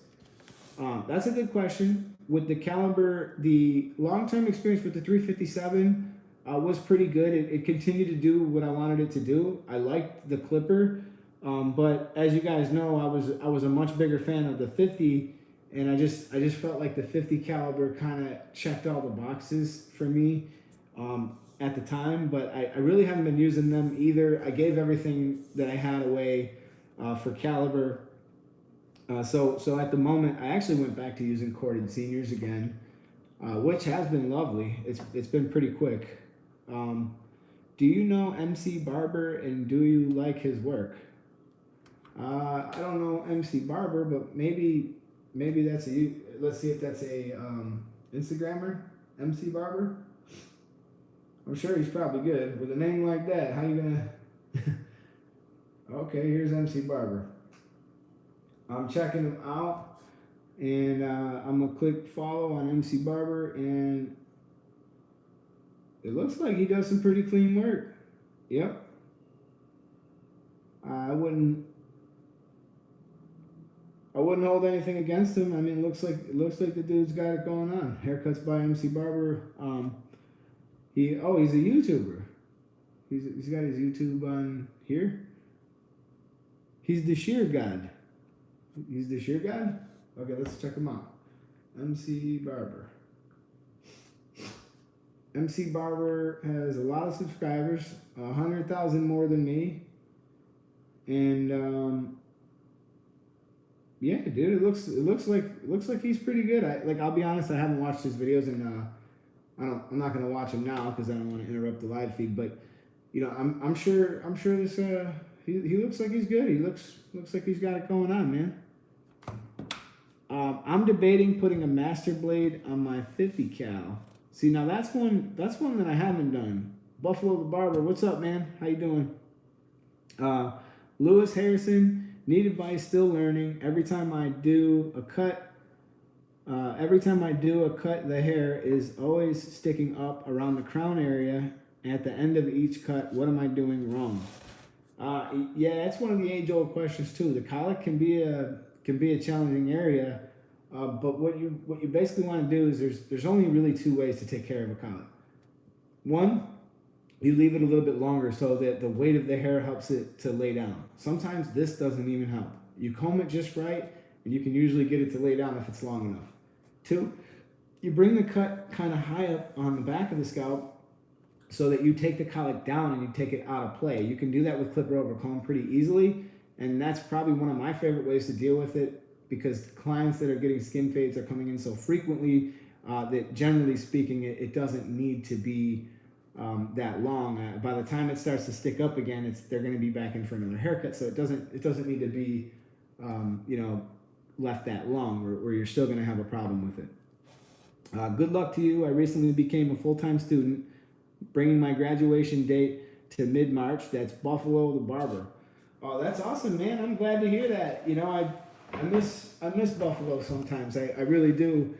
That's a good question. With the caliber, the long-term experience with the 357 was pretty good. It continued to do what I wanted it to do. I liked the clipper, but as you guys know, I was a much bigger fan of the 50, and I just felt like the 50 caliber kind of checked all the boxes for me at the time. But I really haven't been using them either. I gave everything that I had away for caliber. So at the moment, I actually went back to using corded seniors again, which has been lovely. It's been pretty quick. Do you know MC Barber, and do you like his work? I don't know MC Barber, but maybe that's let's see if that's a Instagrammer, MC Barber. I'm sure he's probably good with a name like that. How you gonna? Okay, here's MC Barber. I'm checking him out, and I'm gonna click follow on MC Barber, and it looks like he does some pretty clean work. Yep. I wouldn't hold anything against him. I mean, it looks like the dude's got it going on. Haircuts by MC Barber. He's a YouTuber. He's got his YouTube on here. He's the shear god. He's the shear god? Okay, let's check him out. MC Barber. MC Barber has a lot of subscribers, 100,000 more than me. And yeah, dude, it looks like he's pretty good. I'll be honest, I haven't watched his videos, and I'm not gonna watch him now because I don't want to interrupt the live feed. But you know, I'm sure this he looks like he's good. He looks like he's got it going on, man. I'm debating putting a master blade on my 50 cal. See, now that's one that I haven't done. Buffalo the Barber, what's up, man? How you doing? Lewis Harrison, need advice, still learning. Every time I do a cut, the hair is always sticking up around the crown area at the end of each cut. What am I doing wrong? Yeah, that's one of the age-old questions too. The colic can be a challenging area, but what you basically want to do is there's only really two ways to take care of a colic. One, you leave it a little bit longer so that the weight of the hair helps it to lay down. Sometimes this doesn't even help. You comb it just right, and you can usually get it to lay down if it's long enough. Two, you bring the cut kind of high up on the back of the scalp so that you take the colic down and you take it out of play. You can do that with clipper over comb pretty easily, and that's probably one of my favorite ways to deal with it, because clients that are getting skin fades are coming in so frequently that generally speaking it doesn't need to be that long. By the time it starts to stick up again, they're going to be back in for another haircut, so it doesn't need to be left that long where you're still going to have a problem with it. Good luck to you. I recently became a full-time student, bringing my graduation date to mid-March. That's Buffalo the Barber. Oh, that's awesome, man. I'm glad to hear that. You know, I miss Buffalo sometimes. I really do.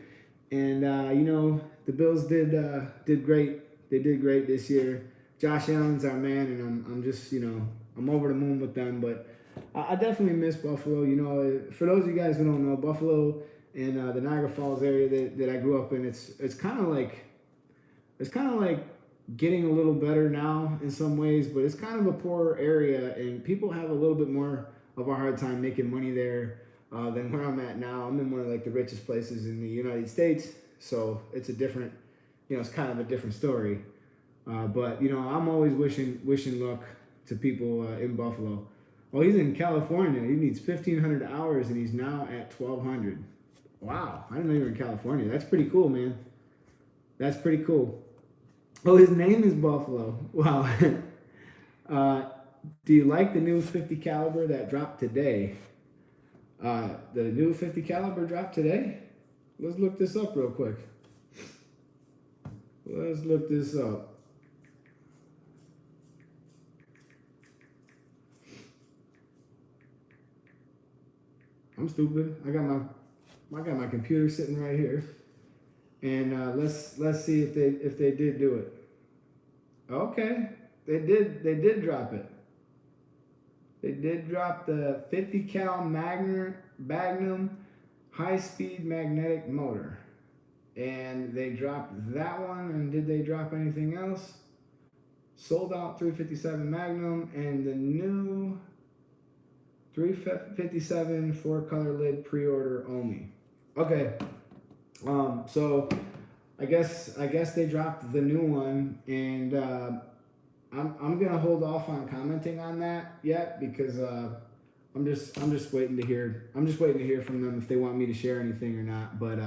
And the Bills did great. They did great this year. Josh Allen's our man, and I'm just I'm over the moon with them. But I definitely miss Buffalo. You know, for those of you guys who don't know, Buffalo and the Niagara Falls area that I grew up in, it's kind of like getting a little better now in some ways, but it's kind of a poorer area, and people have a little bit more of a hard time making money there than where I'm at now. I'm in one of the richest places in the United States, so it's a different, it's kind of a different story. But you know, I'm always wishing luck to people in Buffalo. Oh, he's in California. He needs 1,500 hours, and he's now at 1,200. Wow, I didn't know you were in California. That's pretty cool, man. That's pretty cool. Oh, his name is Buffalo. Wow. Do you like the new 50 caliber that dropped today? The new 50 caliber dropped today? Let's look this up real quick. Let's look this up. I'm stupid. I got my computer sitting right here, and let's see if they did do it. Okay, they did drop it. They did drop the 50 cal Magnum high speed magnetic motor, and they dropped that one. And did they drop anything else? Sold out 357 Magnum and the new 357 4-color lid pre-order only. Okay, so I guess they dropped the new one, and I'm gonna hold off on commenting on that yet because I'm just waiting to hear from them if they want me to share anything or not. But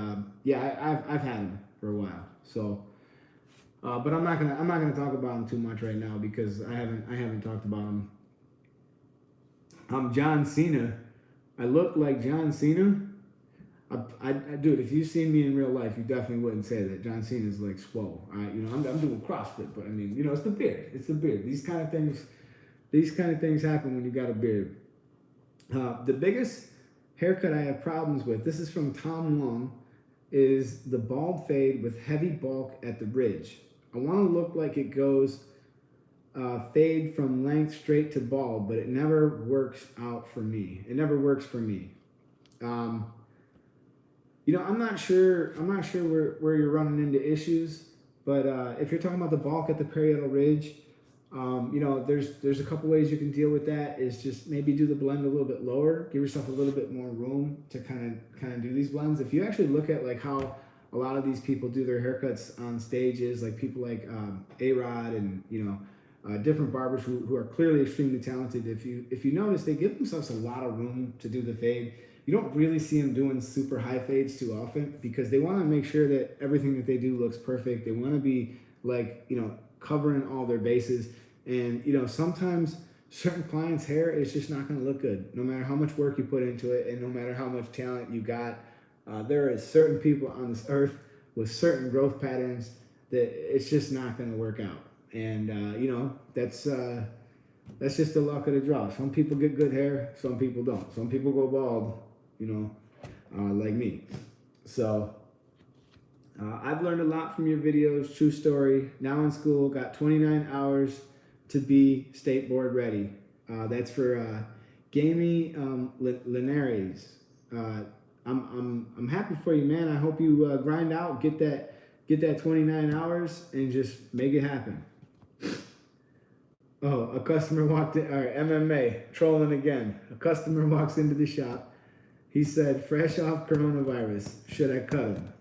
yeah, I've had them for a while, so. But I'm not gonna talk about them too much right now because I haven't talked about them. I'm John Cena. I look like John Cena. Dude, if you've seen me in real life, you definitely wouldn't say that. John Cena's like swole. I'm doing CrossFit, but I mean, you know, it's the beard. It's the beard. These kind of things happen when you got a beard. The biggest haircut I have problems with, this is from Tom Long, is the bald fade with heavy bulk at the ridge. I want to look like it goes fade from length straight to bald, but it never works out for me. It never works for me. You know, I'm not sure where you're running into issues, but if you're talking about the bulk at the parietal ridge, you know, there's a couple ways you can deal with that. Is just maybe do the blend a little bit lower, give yourself a little bit more room to kind of do these blends. If you actually look at like how a lot of these people do their haircuts on stages, like people like A-Rod and, you know, different barbers who are clearly extremely talented. If you notice, they give themselves a lot of room to do the fade. You don't really see them doing super high fades too often because they want to make sure that everything that they do looks perfect. They want to be like, you know, covering all their bases. And, you know, sometimes certain clients' hair is just not going to look good, no matter how much work you put into it and no matter how much talent you got. There is certain people on this earth with certain growth patterns that it's just not going to work out. And, you know, that's just the luck of the draw. Some people get good hair, some people don't. Some people go bald, you know, like me. So I've learned a lot from your videos. True story. Now in school, got 29 hours to be state board ready. That's for Gamey Linares. I'm happy for you, man. I hope you grind out, get that 29 hours, and just make it happen. Oh, a customer walked in. All right, MMA trolling again. A customer walks into the shop. He said, "Fresh off coronavirus, should I cut him?"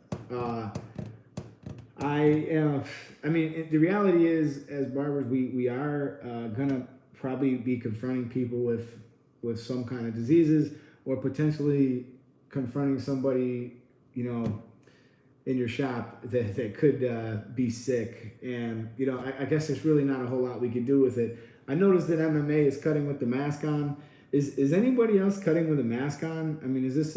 I mean, the reality is, as barbers, we are gonna probably be confronting people with some kind of diseases, or potentially confronting somebody, you know, in your shop that could be sick. And, you know, I guess there's really not a whole lot we can do with it. I noticed that MMA is cutting with the mask on. Is anybody else cutting with a mask on? I mean, is this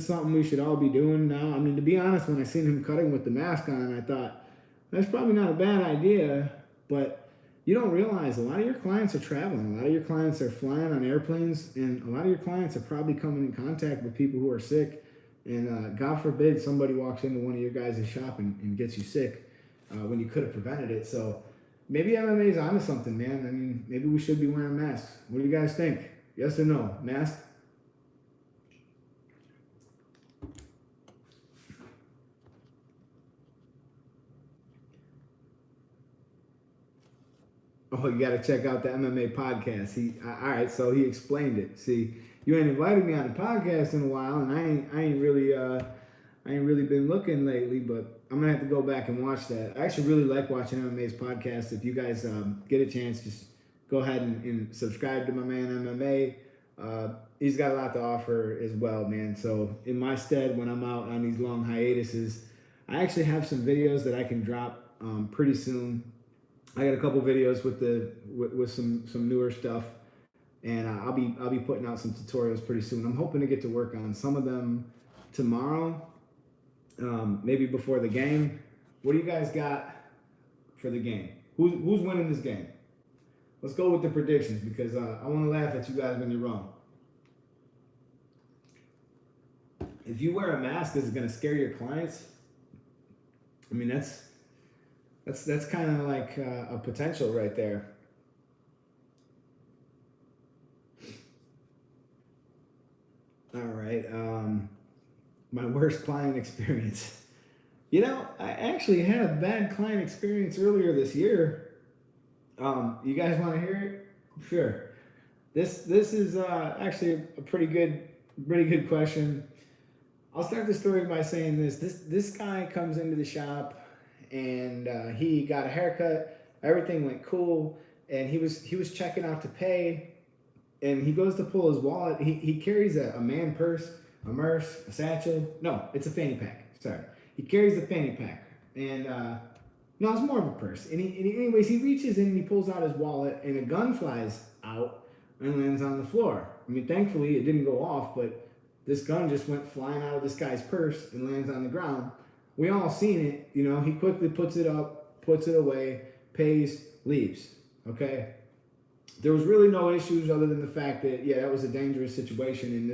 something we should all be doing now? I mean, to be honest, when I seen him cutting with the mask on, I thought, that's probably not a bad idea. But you don't realize a lot of your clients are traveling. A lot of your clients are flying on airplanes. And a lot of your clients are probably coming in contact with people who are sick. And God forbid somebody walks into one of your guys' shop and gets you sick when you could have prevented it. So maybe MMA is onto something, man. I mean, maybe we should be wearing masks. What do you guys think? Yes or no? Mask? Oh, you got to check out the MMA podcast. All right, so he explained it. See, you ain't invited me on the podcast in a while, and I ain't really I ain't really been looking lately, but I'm gonna have to go back and watch that. I actually really like watching MMA's podcast. If you guys get a chance, just go ahead and subscribe to my man MMA. He's got a lot to offer as well, man. So in my stead, when I'm out on these long hiatuses, I actually have some videos that I can drop pretty soon. I got a couple videos with some newer stuff, and I'll be putting out some tutorials pretty soon. I'm hoping to get to work on some of them tomorrow, maybe before the game. What do you guys got for the game? Who's winning this game? Let's go with the predictions, because I want to laugh at you guys when you're wrong. If you wear a mask, is it going to scare your clients? I mean, that's kind of like a potential right there. All right. My worst client experience. You know, I actually had a bad client experience earlier this year. You guys want to hear it? Sure. This is actually a pretty good question. I'll start the story by saying this guy comes into the shop, and he got a haircut. Everything went cool, and he was checking out to pay, and he goes to pull his wallet. He carries a man purse, a merce, a satchel. No, it's a fanny pack. Sorry, he carries a fanny pack, and no, it's more of a purse. And anyways, he reaches in and he pulls out his wallet, and a gun flies out and lands on the floor. I mean, thankfully it didn't go off, but this gun just went flying out of this guy's purse and lands on the ground. We all seen it, you know. He quickly puts it up, puts it away, pays, leaves. Okay. There was really no issues other than the fact that, yeah, that was a dangerous situation, and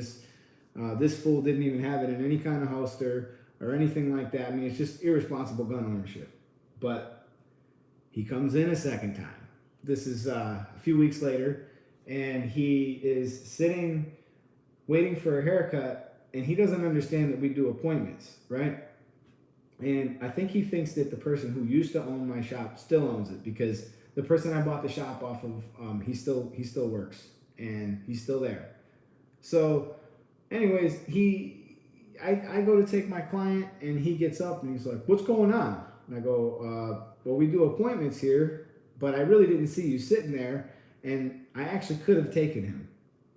this fool didn't even have it in any kind of holster or anything like that. I mean, it's just irresponsible gun ownership. But he comes in a second time. This is a few weeks later, and he is sitting, waiting for a haircut, and he doesn't understand that we do appointments, right? And I think he thinks that the person who used to own my shop still owns it, because the person I bought the shop off of, he still works, and he's still there. So anyways, I go to take my client, and he gets up and he's like, "What's going on?" And I go, "Well, we do appointments here, but I really didn't see you sitting there, and I actually could have taken him."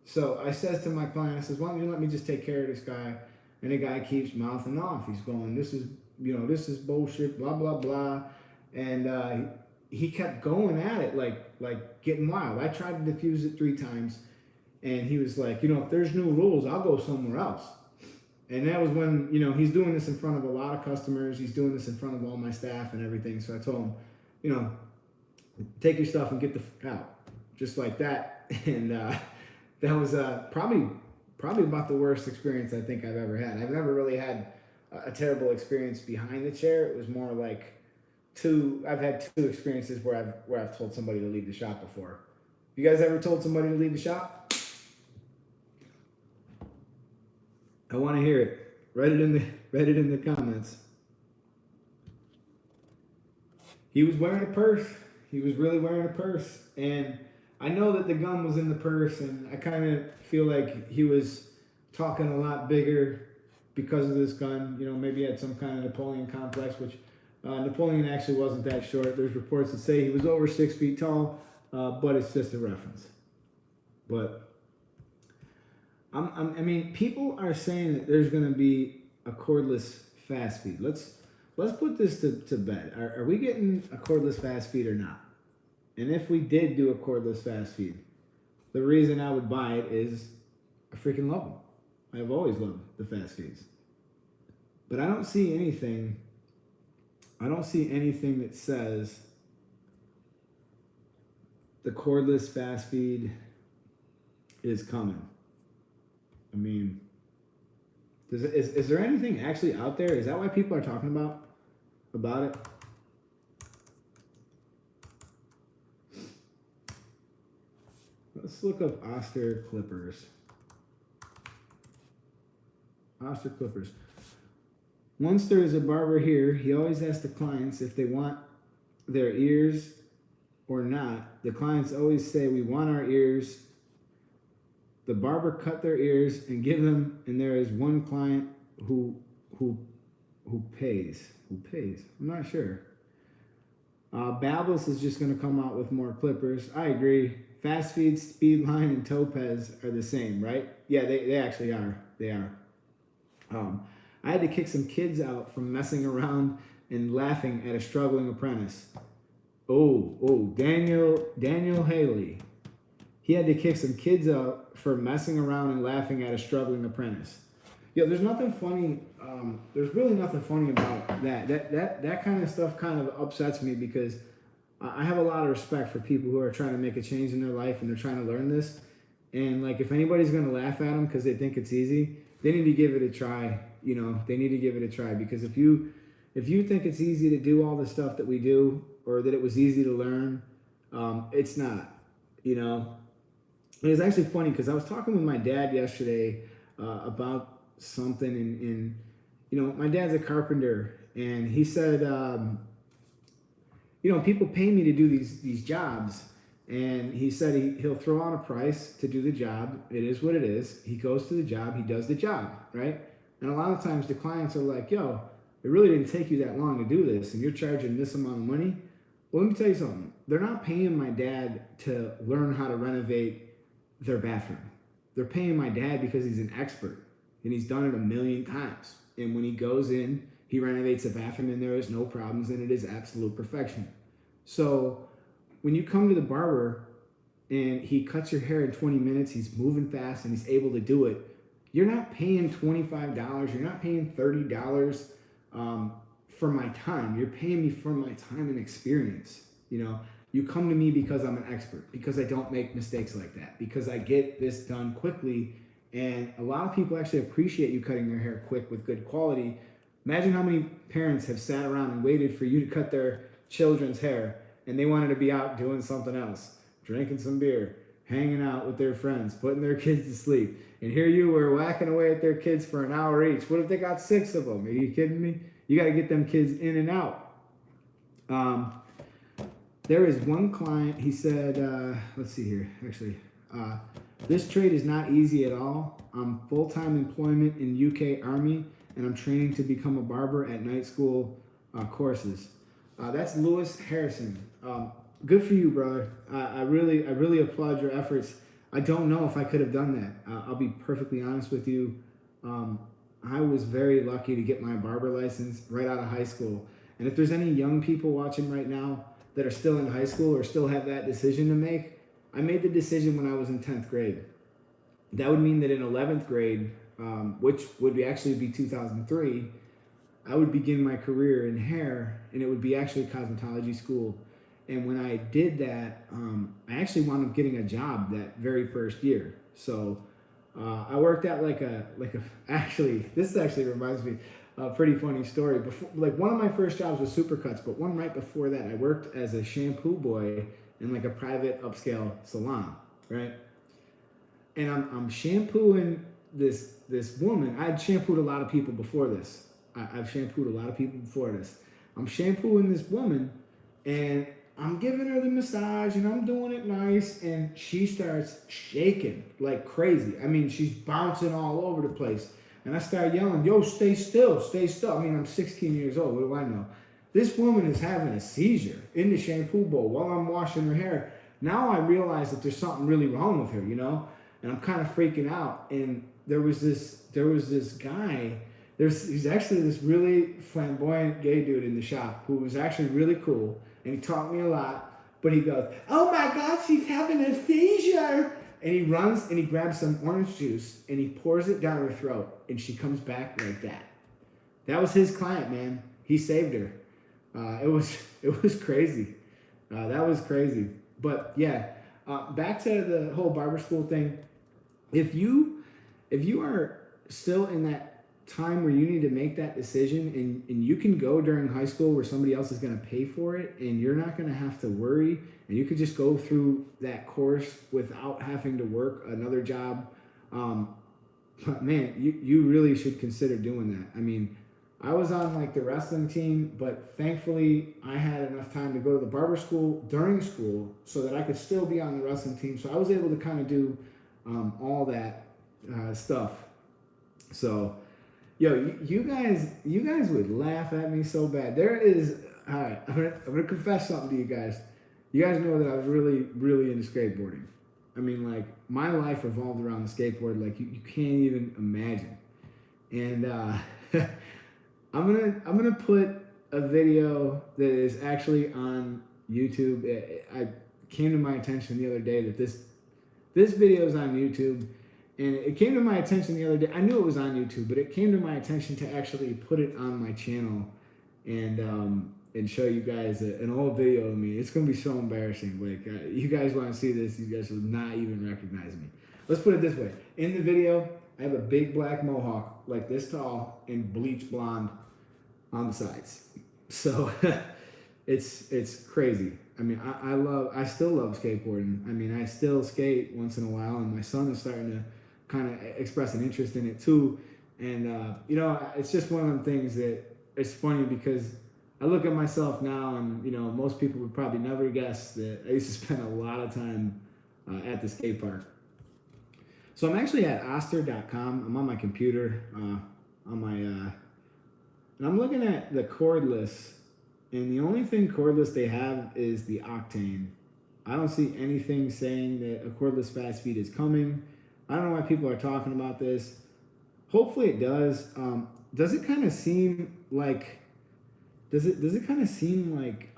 So I says to my client, I says, "Why don't you let me just take care of this guy?" And the guy keeps mouthing off. He's going, "This is bullshit, blah, blah, blah." And he kept going at it, like getting wild. I tried to diffuse it 3 times, and he was like, "If there's new rules, I'll go somewhere else." And that was when, he's doing this in front of a lot of customers. He's doing this in front of all my staff and everything. So I told him, take your stuff and get the fuck out. Just like that. And that was probably about the worst experience I think I've ever had. I've never really had a terrible experience behind the chair. It was more like I've had 2 experiences where I've told somebody to leave the shop before. You guys ever told somebody to leave the shop? I want to hear it. Write it in the comments. He was wearing a purse. He was really wearing a purse, and I know that the gun was in the purse, and I kind of feel like he was talking a lot bigger because of this gun. Maybe he had some kind of Napoleon complex, which Napoleon actually wasn't that short. There's reports that say he was over 6 feet tall, but it's just a reference. But I mean, people are saying that there's going to be a cordless fast feed. Let's put this to bed. Are we getting a cordless fast feed or not? And if we did do a cordless fast feed, the reason I would buy it is I freaking love them. I've always loved the fast feeds. But I don't see anything that says the cordless fast feed is coming. I mean, is there anything actually out there? Is that why people are talking about it? Let's look up Oster clippers. Oster clippers. Once there is a barber here, he always asks the clients if they want their ears or not. The clients always say, "We want our ears." The barber cut their ears and give them, and there is one client who Who pays? Who pays? I'm not sure. Babbles is just going to come out with more clippers. I agree. Fast Feed, Speedline, and Topaz are the same, right? Yeah, they actually are. They are. I had to kick some kids out from messing around and laughing at a struggling apprentice. Daniel Haley. He had to kick some kids out for messing around and laughing at a struggling apprentice. Yeah, there's nothing funny. There's really nothing funny about that. That kind of stuff kind of upsets me because I have a lot of respect for people who are trying to make a change in their life and they're trying to learn this. And like, if anybody's gonna laugh at them because they think it's easy, they need to give it a try. You know, they need to give it a try, because if you think it's easy to do all the stuff that we do, or that it was easy to learn, it's not. You know, it was actually funny because I was talking with my dad yesterday about something, and you know, my dad's a carpenter, and he said, you know, people pay me to do these jobs, and he said he'll throw out a price to do the job. It is what it is. He goes to the job, he does the job, right? And a lot of times the clients are like, yo, it really didn't take you that long to do this, and you're charging this amount of money. Well, let me tell you something. They're not paying my dad to learn how to renovate their bathroom. They're paying my dad because he's an expert, and he's done it a million times. And when he goes in, he renovates the bathroom, and there is no problems, and it is absolute perfection. So when you come to the barber and he cuts your hair in 20 minutes, he's moving fast, and he's able to do it, you're not paying $25. You're not paying $30 for my time. You're paying me for my time and experience. You know, you come to me because I'm an expert, because I don't make mistakes like that, because I get this done quickly. And a lot of people actually appreciate you cutting their hair quick with good quality. Imagine how many parents have sat around and waited for you to cut their children's hair, and they wanted to be out doing something else, drinking some beer, hanging out with their friends, putting their kids to sleep. And here you were whacking away at their kids for an hour each. What if they got 6 of them? Are you kidding me? You got to get them kids in and out. There is one client, he said, let's see here, actually. This trade is not easy at all. I'm full-time employment in UK Army, and I'm training to become a barber at night school courses. That's Lewis Harrison. Good for you, brother. I really applaud your efforts. I don't know if I could have done that. I'll be perfectly honest with you. I was very lucky to get my barber license right out of high school. And if there's any young people watching right now that are still in high school or still have that decision to make, I made the decision when I was in 10th grade. That would mean that in 11th grade, which would actually be 2003, I would begin my career in hair, and it would be actually cosmetology school. And when I did that, I actually wound up getting a job that very first year. So I worked out actually, this actually reminds me a pretty funny story. Before, like, one of my first jobs was Supercuts, but one right before that, I worked as a shampoo boy in like a private upscale salon, right? And I'm shampooing this woman. I had shampooed a lot of people before this. I've shampooed a lot of people before this. I'm shampooing this woman, and I'm giving her the massage, and I'm doing it nice, and she starts shaking like crazy. I mean, she's bouncing all over the place. And I start yelling, yo, stay still, stay still. I mean, I'm 16 years old. What do I know? This woman is having a seizure in the shampoo bowl while I'm washing her hair. Now I realize that there's something really wrong with her, you know? And I'm kind of freaking out. And there was this guy. He's actually this really flamboyant gay dude in the shop who was actually really cool. And he taught me a lot. But he goes, oh my God, she's having a seizure. And he runs and he grabs some orange juice and he pours it down her throat. And she comes back like that. That was his client, man. He saved her. It was crazy. That was crazy. But yeah, back to the whole barber school thing. If you are still in that time where you need to make that decision, and you can go during high school where somebody else is going to pay for it, and you're not going to have to worry, and you could just go through that course without having to work another job, but man, you really should consider doing that. I mean, I was on like the wrestling team, but thankfully I had enough time to go to the barber school during school so that I could still be on the wrestling team. So I was able to kind of do all that stuff. So Yo, you guys would laugh at me so bad. There is, all right. I'm gonna confess something to you guys. You guys know that I was really into skateboarding. I mean, like my life revolved around the skateboard. Like you can't even imagine. And I'm gonna put a video that is actually on YouTube. I came to my attention the other day that this video is on YouTube. And it came to my attention the other day. I knew it was on YouTube, but it came to my attention to actually put it on my channel and show you guys an old video of me. It's gonna be so embarrassing. Like you guys want to see this, you guys will not even recognize me. Let's put it this way: in the video, I have a big black mohawk, like this tall, and bleach blonde on the sides. So it's crazy. I mean, I still love skateboarding. I mean, I still skate once in a while, and my son is starting to kind of express an interest in it too. And you know, it's just one of them things that it's funny because I look at myself now, and you know, most people would probably never guess that I used to spend a lot of time at the skate park. So I'm actually at oster.com. I'm on my computer, and I'm looking at the Cordless, and the only thing Cordless they have is the Octane. I don't see anything saying that a cordless fast feed is coming. I don't know why people are talking about this. Hopefully it does. Does it kind of seem like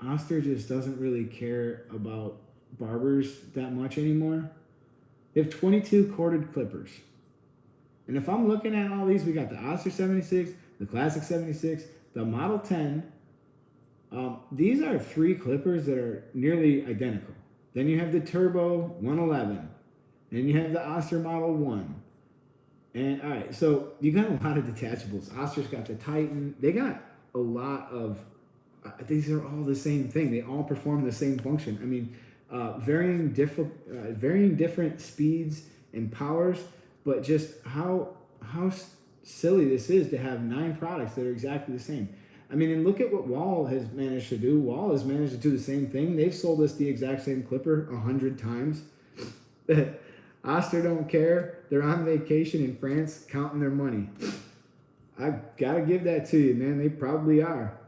Oster just doesn't really care about barbers that much anymore? They have 22 corded clippers. And if I'm looking at all these, we got the Oster 76, the Classic 76, the Model 10. These are 3 clippers that are nearly identical. Then you have the Turbo 111. And you have the Oster Model 1. And all right, so you got a lot of detachables. Oster's got the Titan. They got a lot of, these are all the same thing. They all perform the same function. I mean, varying different speeds and powers, but just how silly this is to have 9 products that are exactly the same. I mean, and look at what Wall has managed to do. Wall has managed to do the same thing. They've sold us the exact same clipper 100 times. Oster don't care. They're on vacation in France counting their money. I gotta give that to you, man. They probably are.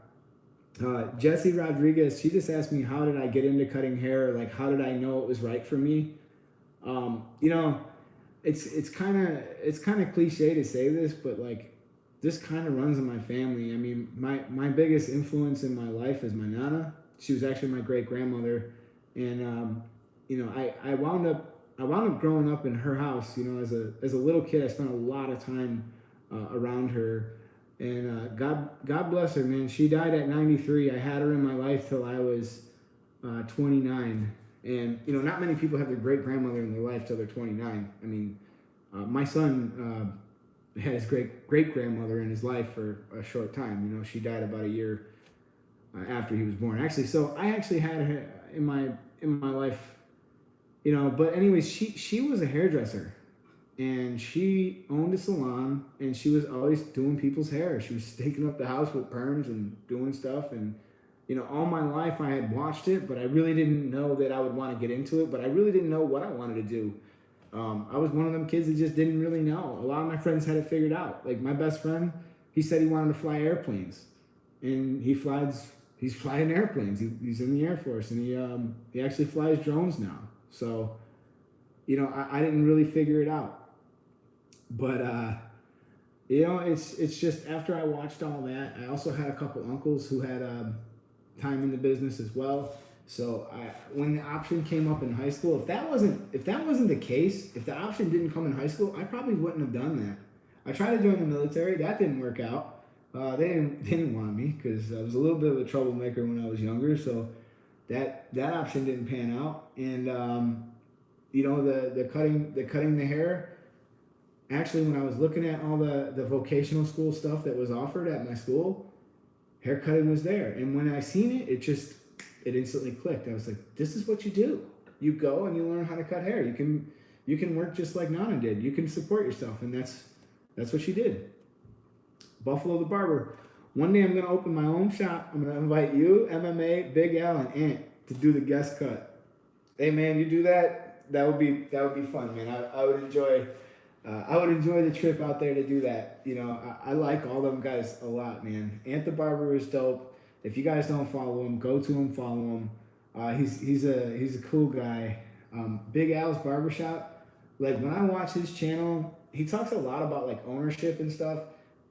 Jessie Rodriguez, she just asked me, how did I get into cutting hair? Like, how did I know it was right for me? You know, it's kind of cliche to say this, but like, this kind of runs in my family. I mean, my biggest influence in my life is my Nana. She was actually my great grandmother, and you know, I wound up growing up in her house. You know, as a little kid, I spent a lot of time around her, and God bless her, man. She died at 93. I had her in my life till I was 29, and you know, not many people have their great grandmother in their life till they're 29. I mean, my son had his great grandmother in his life for a short time. You know, she died about a year after he was born. Actually, so I actually had her in my life. You know, but anyways, she was a hairdresser, and she owned a salon, and she was always doing people's hair. She was staking up the house with perms and doing stuff, and you know, all my life I had watched it, but I really didn't know that I would want to get into it. But I really didn't know what I wanted to do. I was one of them kids that just didn't really know. A lot of my friends had it figured out. Like my best friend, he said he wanted to fly airplanes, and he's flying airplanes. He's in the Air Force, and he actually flies drones now. So, you know, I didn't really figure it out, but you know, it's just after I watched all that, I also had a couple uncles who had time in the business as well. So when the option came up in high school, if that wasn't the case, if the option didn't come in high school, I probably wouldn't have done that. I tried to join the military, that didn't work out. They didn't want me because I was a little bit of a troublemaker when I was younger. So that option didn't pan out, and you know, the cutting the hair. Actually, when I was looking at all the vocational school stuff that was offered at my school, haircutting was there, and when I seen it, it instantly clicked. I was like, this is what you do. You go and you learn how to cut hair. You can work just like Nana did. You can support yourself, and that's what she did. Buffalo the Barber. One day I'm going to open my own shop. I'm going to invite you, MMA, Big Al, and Ant to do the guest cut. Hey man, you do that? That would be fun, man. I would enjoy I would enjoy the trip out there to do that. I like all them guys a lot, man. Ant the Barber is dope. If you guys don't follow him, go to him, follow him. He's a cool guy. Big Al's Barbershop. Like when I watch his channel, he talks a lot about like ownership and stuff.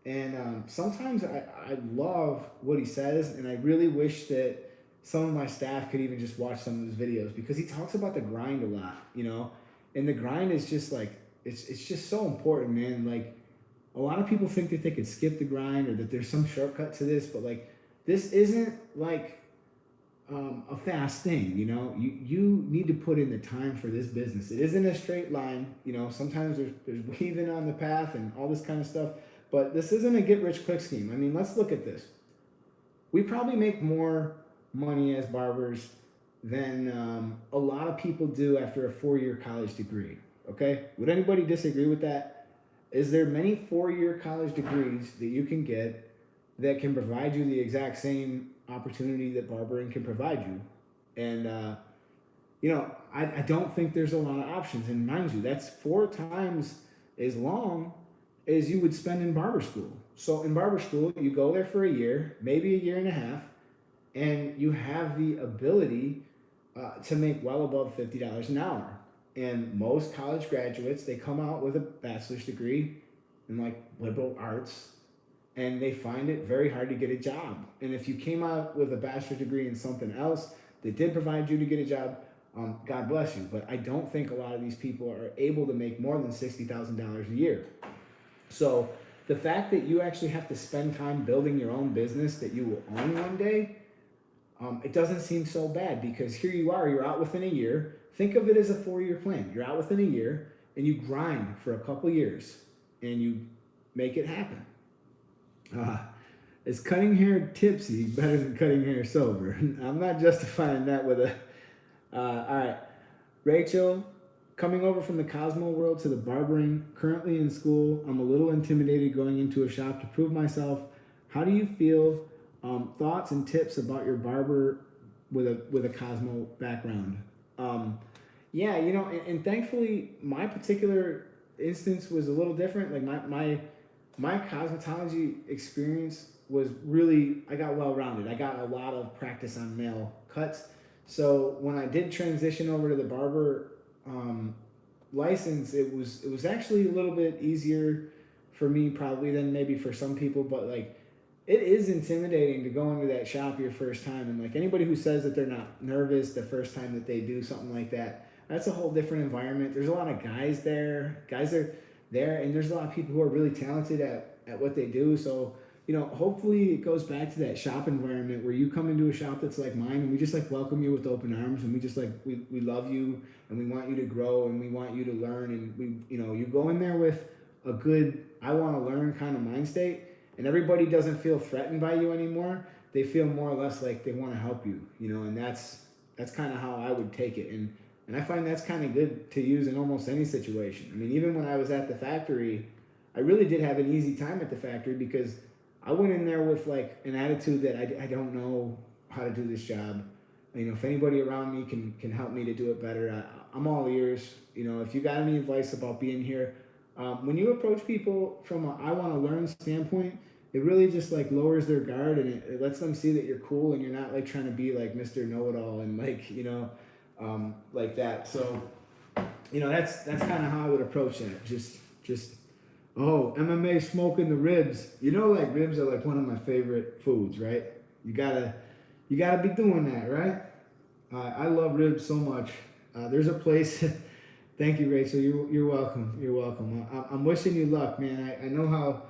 And sometimes I love what he says, and I really wish that some of my staff could even just watch some of his videos because he talks about the grind a lot. And the grind is just like it's just so important, man. Like a lot of people think that they could skip the grind or that there's some shortcut to this, but like this isn't like a fast thing. You need to put in the time for this business. It isn't a straight line. Sometimes there's weaving on the path and all this kind of stuff, but this isn't a get rich quick scheme. I mean, let's look at this. We probably make more money as barbers than a lot of people do after a 4-year college degree. Okay, would anybody disagree with that? Is there many 4-year college degrees that you can get that can provide you the exact same opportunity that barbering can provide you? And I don't think there's a lot of options. And mind you, that's 4 times as long as you would spend in barber school. So in barber school, you go there for a year, maybe a year and a half, and you have the ability to make well above $50 an hour. And most college graduates, they come out with a bachelor's degree in like liberal arts, and they find it very hard to get a job. And if you came out with a bachelor's degree in something else that did provide you to get a job, God bless you. But I don't think a lot of these people are able to make more than $60,000 a year. So the fact that you actually have to spend time building your own business that you will own one day, it doesn't seem so bad because here you are, you're out within a year. Think of it as a 4-year plan. You're out within a year and you grind for a couple years and you make it happen. Is cutting hair tipsy better than cutting hair sober? I'm not justifying that with a... all right. Rachel, coming over from the Cosmo world to the barbering, currently in school, I'm a little intimidated going into a shop to prove myself. How do you feel? Thoughts and tips about your barber with a Cosmo background? Yeah, and thankfully my particular instance was a little different. Like my cosmetology experience was really, I got well-rounded. I got a lot of practice on male cuts. So when I did transition over to the barber license, it was actually a little bit easier for me probably than maybe for some people, but like it is intimidating to go into that shop your first time. And like anybody who says that they're not nervous the first time that they do something like that, that's a whole different environment. There's a lot of guys there. Guys are there, and there's a lot of people who are really talented at what they do. So, hopefully it goes back to that shop environment where you come into a shop that's like mine and we just like welcome you with open arms, and we just like, we love you and we want you to grow and we want you to learn, and we, you go in there with a good, I want to learn kind of mind state, and everybody doesn't feel threatened by you anymore. They feel more or less like they want to help you, and that's kind of how I would take it. And I find that's kind of good to use in almost any situation. I mean, even when I was at the factory, I really did have an easy time at the factory because I went in there with like an attitude that I don't know how to do this job. If anybody around me can help me to do it better, I'm all ears. If you got any advice about being here, when you approach people from a I want to learn standpoint, it really just like lowers their guard, and it lets them see that you're cool and you're not like trying to be like Mr. Know-it-all and like, like that. So, that's kind of how I would approach that. Just, MMA smoking the ribs. Like ribs are like one of my favorite foods, right? You gotta be doing that, right? I love ribs so much. There's a place. Thank you, Rachel. You're welcome. You're welcome. I'm wishing you luck, man. I know how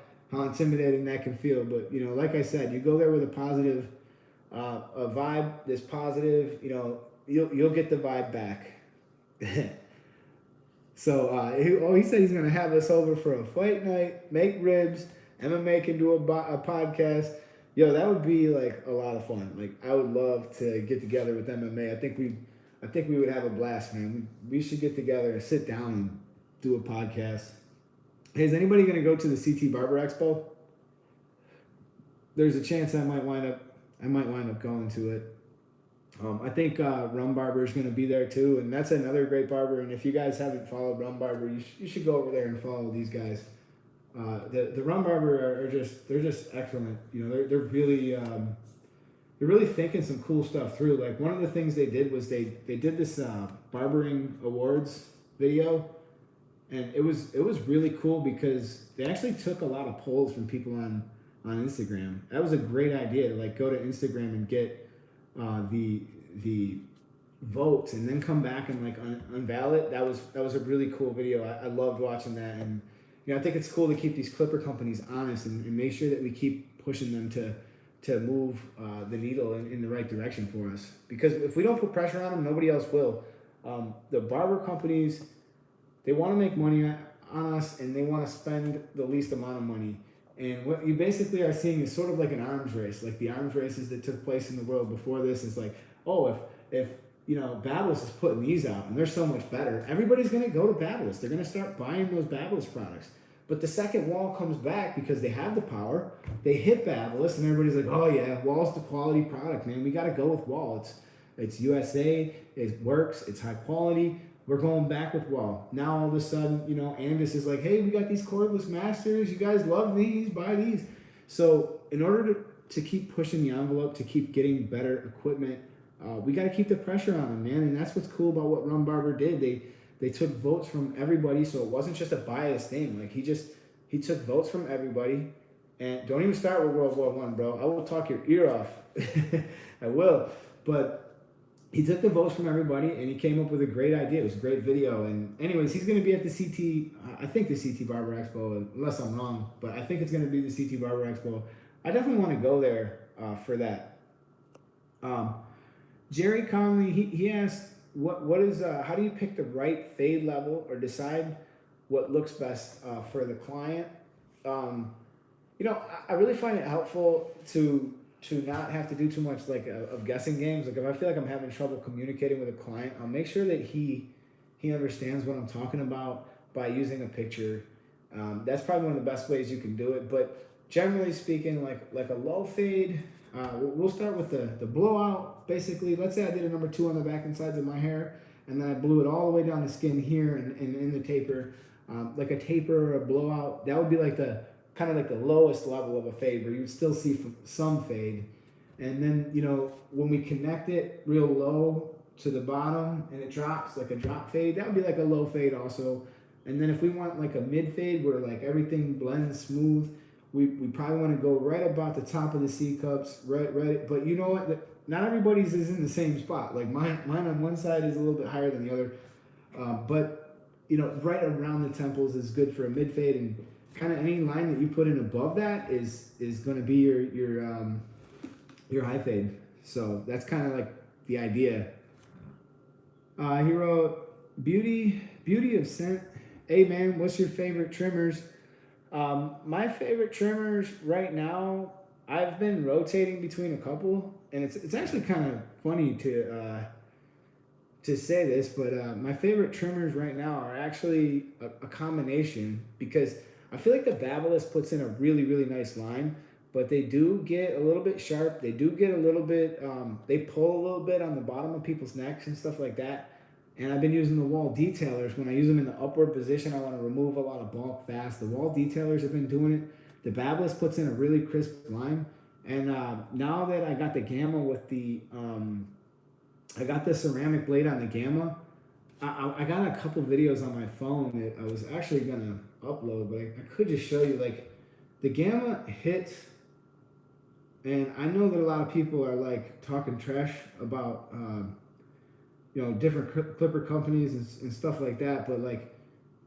intimidating that can feel, but like I said, you go there with a positive, a vibe that's positive. You'll get the vibe back. So he said he's gonna have us over for a fight night, make ribs. MMA can do a podcast. Yo, that would be like a lot of fun. Like I would love to get together with MMA. I think we would have a blast, man. We should get together and sit down and do a podcast. Hey, is anybody gonna go to the CT Barber Expo? There's a chance I might wind up going to it. I think Rum Barber is going to be there too, and that's another great barber. And if you guys haven't followed Rum Barber, you should go over there and follow these guys. The Rum Barber are just they're just excellent. You know, they're really thinking some cool stuff through. Like one of the things they did was they did this barbering awards video, and it was really cool because they actually took a lot of polls from people on Instagram. That was a great idea to like go to Instagram and get the votes and then come back and like unveil it. That was a really cool video. I loved watching that, and you know, I think it's cool to keep these clipper companies honest and make sure that we keep pushing them to move the needle in the right direction for us. Because if we don't put pressure on them, nobody else will. The barber companies, they want to make money on us, and they want to spend the least amount of money. And what you basically are seeing is sort of like an arms race, like the arms races that took place in the world before this. Is like, oh, if you know, Babyliss is putting these out and they're so much better, everybody's going to go to Babyliss. They're going to start buying those Babyliss products. But the second Wall comes back because they have the power, they hit Babyliss, and everybody's like, oh yeah, Wall's the quality product, man. We got to go with Wall. It's USA, it works, it's high quality. We're going back with Wall. Now all of a sudden, you know, Angus is like, hey, we got these cordless masters. You guys love these, buy these. So in order to keep pushing the envelope, to keep getting better equipment, we got to keep the pressure on them, man. And that's what's cool about what Rum Barber did. They took votes from everybody, so it wasn't just a biased thing. Like he took votes from everybody. And don't even start with World War I, bro. I will talk your ear off. I will. But he took the votes from everybody, and he came up with a great idea. It was a great video. And anyways, he's going to be at the I think the CT Barber Expo, unless I'm wrong, but I think it's going to be the CT Barber Expo. I definitely want to go there for that. Jerry Conley, he asked, what is how do you pick the right fade level or decide what looks best for the client? You know, I really find it helpful to not have to do too much like of guessing games. Like if I feel like I'm having trouble communicating with a client, I'll make sure that he understands what I'm talking about by using a picture. That's probably one of the best ways you can do it. But generally speaking, like a low fade, we'll start with the blowout. Basically, let's say I did a number 2 on the back and sides of my hair, and then I blew it all the way down the skin here and in the taper. Like a taper or a blowout, that would be like the kind of like the lowest level of a fade, where you would still see some fade. And then, you know, when we connect it real low to the bottom and it drops like a drop fade, that would be like a low fade also. And then if we want like a mid fade where like everything blends smooth, we probably want to go right about the top of the C cups, right. But you know what? Not everybody's is in the same spot. Like mine on one side is a little bit higher than the other. But you know, right around the temples is good for a mid fade, and kind of any line that you put in above that is going to be your high fade. So that's kind of like the idea. He wrote, beauty of scent. Hey man, what's your favorite trimmers? My favorite trimmers right now, I've been rotating between a couple, and it's actually kind of funny to say this, but my favorite trimmers right now are actually a combination, because I feel like the Babyliss puts in a really, really nice line, but they do get a little bit sharp. They do get a little bit, they pull a little bit on the bottom of people's necks and stuff like that. And I've been using the Wall detailers. When I use them in the upward position, I want to remove a lot of bulk fast. The Wall detailers have been doing it. The Babyliss puts in a really crisp line. And now that I got the Gamma with the, I got the ceramic blade on the Gamma, I got a couple videos on my phone that I was actually going to upload, but I could just show you. Like, the Gamma hits, and I know that a lot of people are like talking trash about you know, different clipper companies and stuff like that, but like,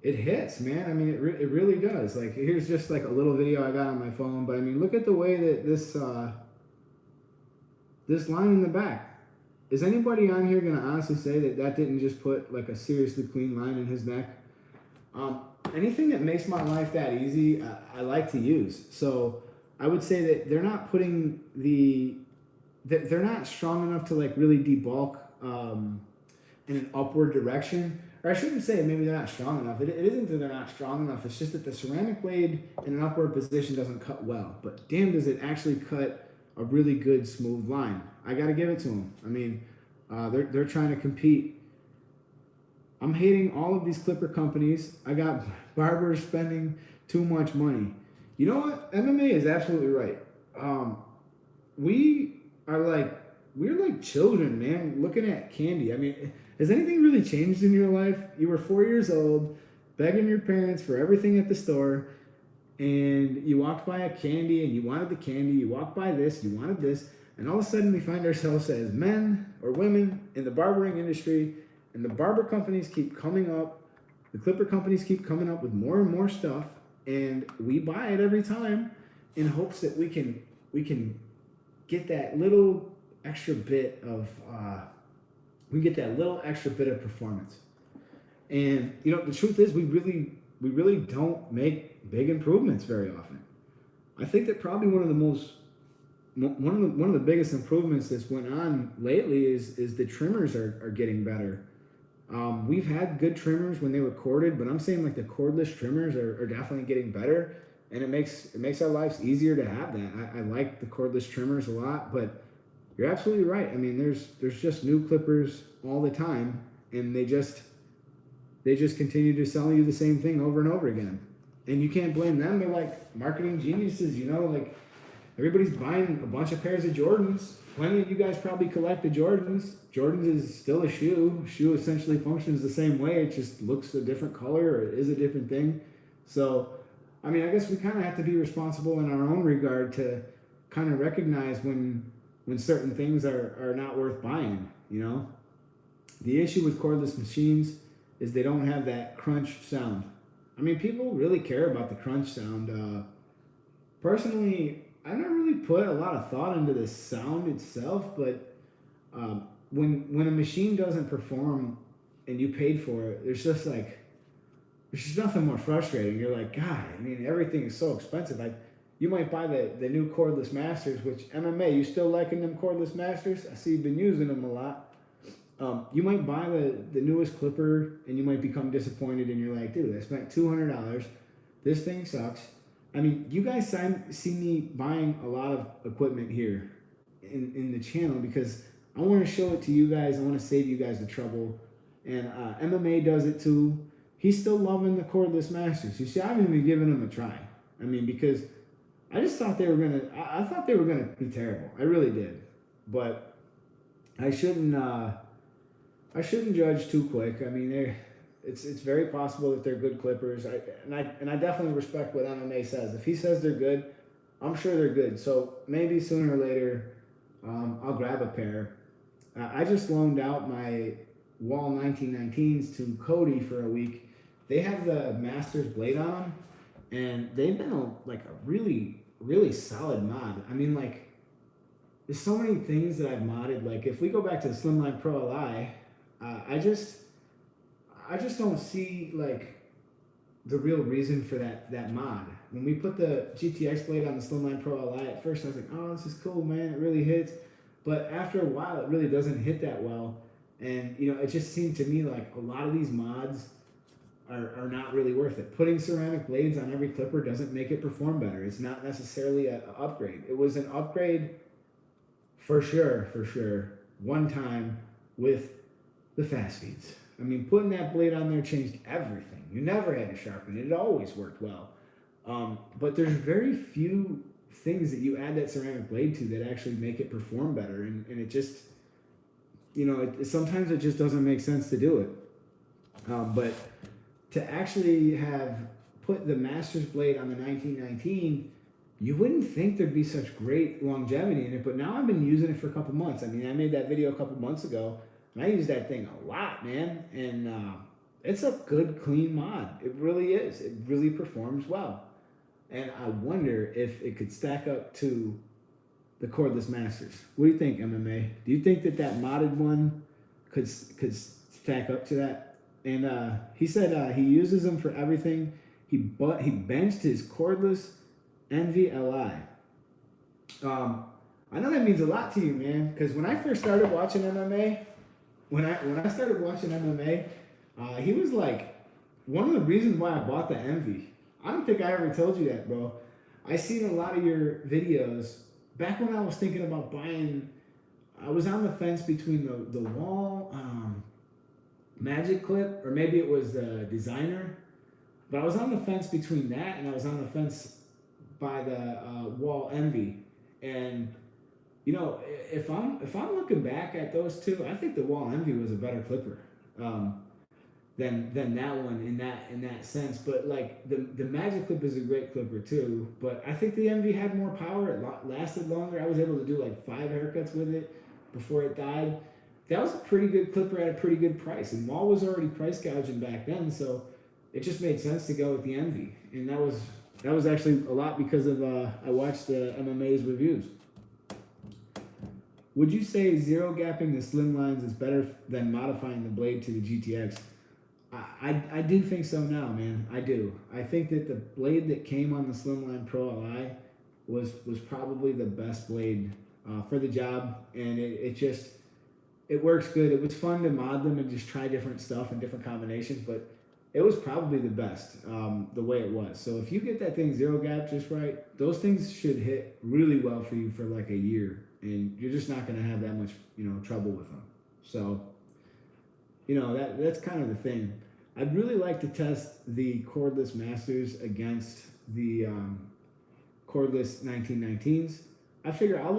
it hits, man. I mean, it really does. Like, here's just like a little video I got on my phone, but I mean, look at the way that this this line in the back. Is anybody on here gonna honestly say that didn't just put like a seriously clean line in his neck? Anything that makes my life that easy, I like to use. So I would say that they're not putting they're not strong enough to like really debulk in an upward direction. Or I shouldn't say maybe they're not strong enough. It isn't that they're not strong enough. It's just that the ceramic blade in an upward position doesn't cut well. But damn, does it actually cut a really good smooth line. I got to give it to them. I mean, They're trying to compete. I'm hating all of these clipper companies. I got barbers spending too much money. You know what? MMA is absolutely right. We are like we're like children, man, looking at candy. I mean, has anything really changed in your life? You were 4 years old, begging your parents for everything at the store, and you walked by a candy and you wanted the candy. You walked by this, you wanted this, and all of a sudden we find ourselves as men or women in the barbering industry, and the barber companies keep coming up, the clipper companies keep coming up with more and more stuff, and we buy it every time in hopes that we can get that little extra bit of performance. And you know, the truth is we really don't make big improvements very often. I think that probably one of the biggest improvements that's went on lately is the trimmers are getting better. We've had good trimmers when they were corded, but I'm saying like the cordless trimmers are definitely getting better, and it makes our lives easier to have that. I like the cordless trimmers a lot, but you're absolutely right. I mean, there's just new clippers all the time, and they just continue to sell you the same thing over and over again. And you can't blame them. They're like marketing geniuses, you know, like everybody's buying a bunch of pairs of Jordans. Plenty of you guys probably collect the Jordans. Jordans is still a shoe. A shoe essentially functions the same way. It just looks a different color or it is a different thing. So, I mean, I guess we kind of have to be responsible in our own regard to kind of recognize when certain things are not worth buying, you know? The issue with cordless machines is they don't have that crunch sound. I mean, people really care about the crunch sound. Personally, I never really put a lot of thought into the sound itself, but when a machine doesn't perform and you paid for it, there's just nothing more frustrating. You're like, God, I mean, everything is so expensive. You might buy the new cordless masters, which MMA, you still liking them cordless masters? I see you've been using them a lot. You might buy the newest clipper and you might become disappointed and you're like, dude, I spent $200. This thing sucks. I mean, you guys see me buying a lot of equipment here in the channel because I want to show it to you guys. I want to save you guys the trouble. And MMA does it too. He's still loving the cordless masters. You see, I haven't even given them a try. I mean, because I just thought they were I thought they were gonna be terrible. I really did. But I shouldn't judge too quick. I mean, it's very possible that they're good clippers. And I definitely respect what MMA says. If he says they're good, I'm sure they're good. So maybe sooner or later, I'll grab a pair. I just loaned out my Wall 1919s to Cody for a week. They have the Masters blade on them, and they've been a really, really solid mod. I mean, like, there's so many things that I've modded. Like, if we go back to the Slimline Pro Li, I just don't see like the real reason for that mod. When we put the GTX blade on the Slimline Pro Li, at first I was like, oh, this is cool, man, it really hits. But after a while, it really doesn't hit that well. And you know, it just seemed to me like a lot of these mods are not really worth it. Putting ceramic blades on every clipper doesn't make it perform better. It's not necessarily an upgrade. It was an upgrade for sure, one time with the fast feeds. I mean, putting that blade on there changed everything. You never had to sharpen it. It always worked well. But there's very few things that you add that ceramic blade to that actually make it perform better. And it just, you know, sometimes it just doesn't make sense to do it. But to actually have put the Masters blade on the 1919, you wouldn't think there'd be such great longevity in it. But now I've been using it for a couple months. I mean, I made that video a couple months ago. And I use that thing a lot, man. And it's a good, clean mod. It really is. It really performs well. And I wonder if it could stack up to the cordless masters. What do you think, MMA? Do you think that modded one could stack up to that? And he said he uses them for everything. He benched his cordless Envy Li. I know that means a lot to you, man. Because when I first started watching MMA, when I started watching MMA, he was like one of the reasons why I bought the Envy. I don't think I ever told you that, bro. I seen a lot of your videos back when I was thinking about buying I was on the fence between the wall magic clip, or maybe it was the designer. But I was on the fence between that, and I was on the fence by the wall envy. And you know, if I'm looking back at those two, I think the wall envy was a better clipper than that one in that sense. But like the magic clip is a great clipper too. But I think the envy had more power. It lasted longer. I was able to do like 5 haircuts with it before it died. That was a pretty good clipper at a pretty good price. And wall was already price gouging back then, so it just made sense to go with the envy. And that was actually a lot because of I watched the MMA's reviews. Would you say zero gapping the slim lines is better than modifying the blade to the GTX? I do think so now, man. I do. I think that the blade that came on the Slimline Pro Li was probably the best blade for the job, and it works good. It was fun to mod them and just try different stuff and different combinations, but it was probably the best the way it was. So if you get that thing zero gap just right, those things should hit really well for you for like a year, and you're just not going to have that much trouble with them. So that's kind of the thing. I'd really like to test the Cordless Masters against the Cordless 1919s. I figure I'll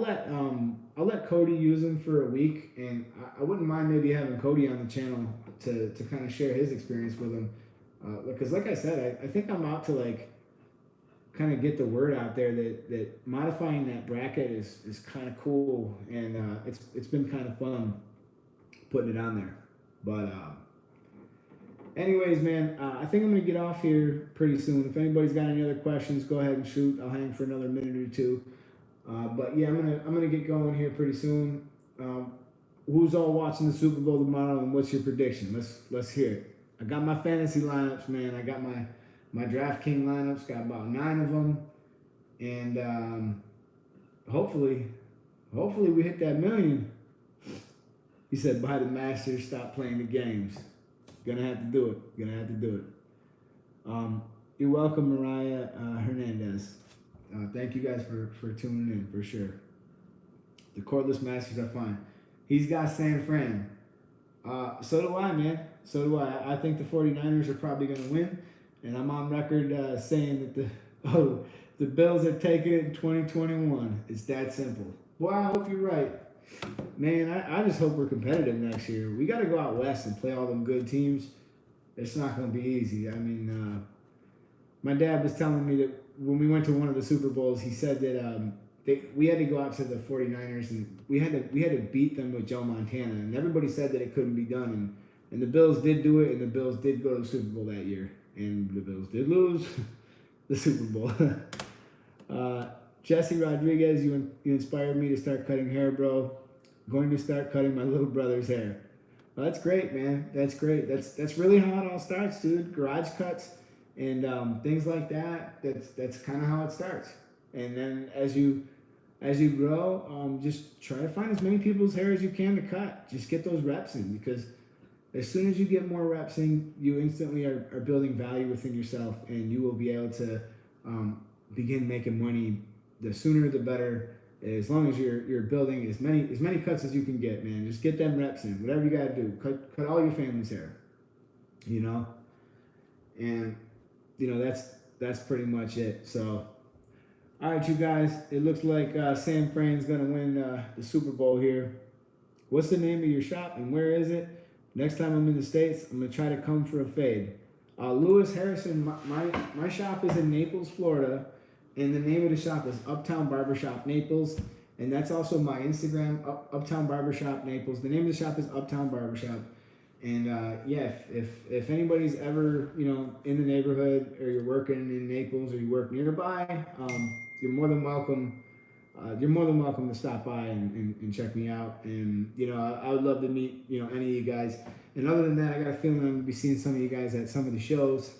let Cody use them for a week, and I wouldn't mind maybe having Cody on the channel to kind of share his experience with them. Because like I said, I think I'm out to like kind of get the word out there that modifying that bracket is kind of cool, and it's been kind of fun putting it on there. But anyways, man, I think I'm gonna get off here pretty soon. If anybody's got any other questions, go ahead and shoot. I'll hang for another minute or two. But yeah, I'm gonna get going here pretty soon. Who's all watching the Super Bowl tomorrow, and what's your prediction? Let's hear it. I got my fantasy lineups, man. I got my DraftKings lineups. Got about 9 of them, and hopefully we hit that million. He said, "Buy the Masters, stop playing the games." Gonna have to do it. You're welcome, Mariah Hernandez. Thank you guys for tuning in, for sure. The Cordless Masters are fine. He's got San Fran. So do I, man. So do I. I think the 49ers are probably going to win. And I'm on record saying that the Bills are taking it in 2021. It's that simple. Well, I hope you're right. Man, I just hope we're competitive next year. We got to go out west and play all them good teams. It's not going to be easy. I mean, my dad was telling me that when we went to one of the Super Bowls, he said that we had to go out to the 49ers and we had to beat them with Joe Montana. And everybody said that it couldn't be done. And the Bills did do it, and the Bills did go to the Super Bowl that year. And the Bills did lose the Super Bowl. Jesse Rodriguez, you inspired me to start cutting hair, bro. Going to start cutting my little brother's hair. Well, that's great, man. That's great. That's really how it all starts, dude. Garage cuts and things like that. That's kind of how it starts. And then as you grow, just try to find as many people's hair as you can to cut. Just get those reps in, because as soon as you get more reps in, you instantly are building value within yourself, and you will be able to begin making money. The sooner the better. As long as you're building as many cuts as you can get, man. Just get them reps in. Whatever you gotta do. Cut all your family's hair. And that's pretty much it. So all right, you guys. It looks like San Fran's gonna win the Super Bowl here. What's the name of your shop and where is it? Next time I'm in the States, I'm gonna try to come for a fade. Lewis Harrison, my shop is in Naples, Florida. And the name of the shop is Uptown Barbershop Naples. And that's also my Instagram, Uptown Barbershop Naples. The name of the shop is Uptown Barbershop. And yeah, if anybody's ever, in the neighborhood, or you're working in Naples, or you work nearby, you're more than welcome. You're more than welcome to stop by and check me out. And, I would love to meet, any of you guys. And other than that, I got a feeling I'm going to be seeing some of you guys at some of the shows.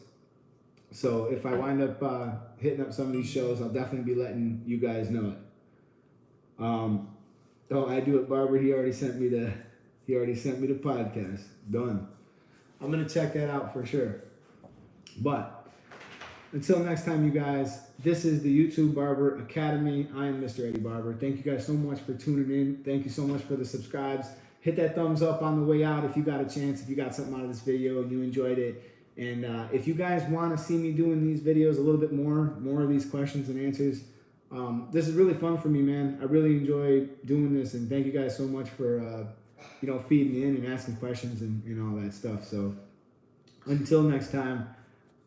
So if I wind up hitting up some of these shows, I'll definitely be letting you guys know it. I do it, Barber. He already sent me the podcast. Done. I'm gonna check that out for sure. But Until next time, you guys, this is the YouTube Barber Academy. I am Mr. Eddie Barber. Thank you guys so much for tuning in. Thank you so much for the subscribes. Hit that thumbs up on the way out if you got a chance, if you got something out of this video and you enjoyed it. And if you guys want to see me doing these videos a little bit more of these questions and answers, this is really fun for me, man. I really enjoy doing this, and thank you guys so much for feeding in and asking questions and all that stuff. So until next time,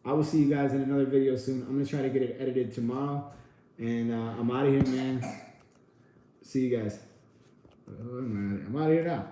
I will see you guys in another video soon. I'm going to try to get it edited tomorrow. And I'm out of here, man. See you guys. I'm out of here now.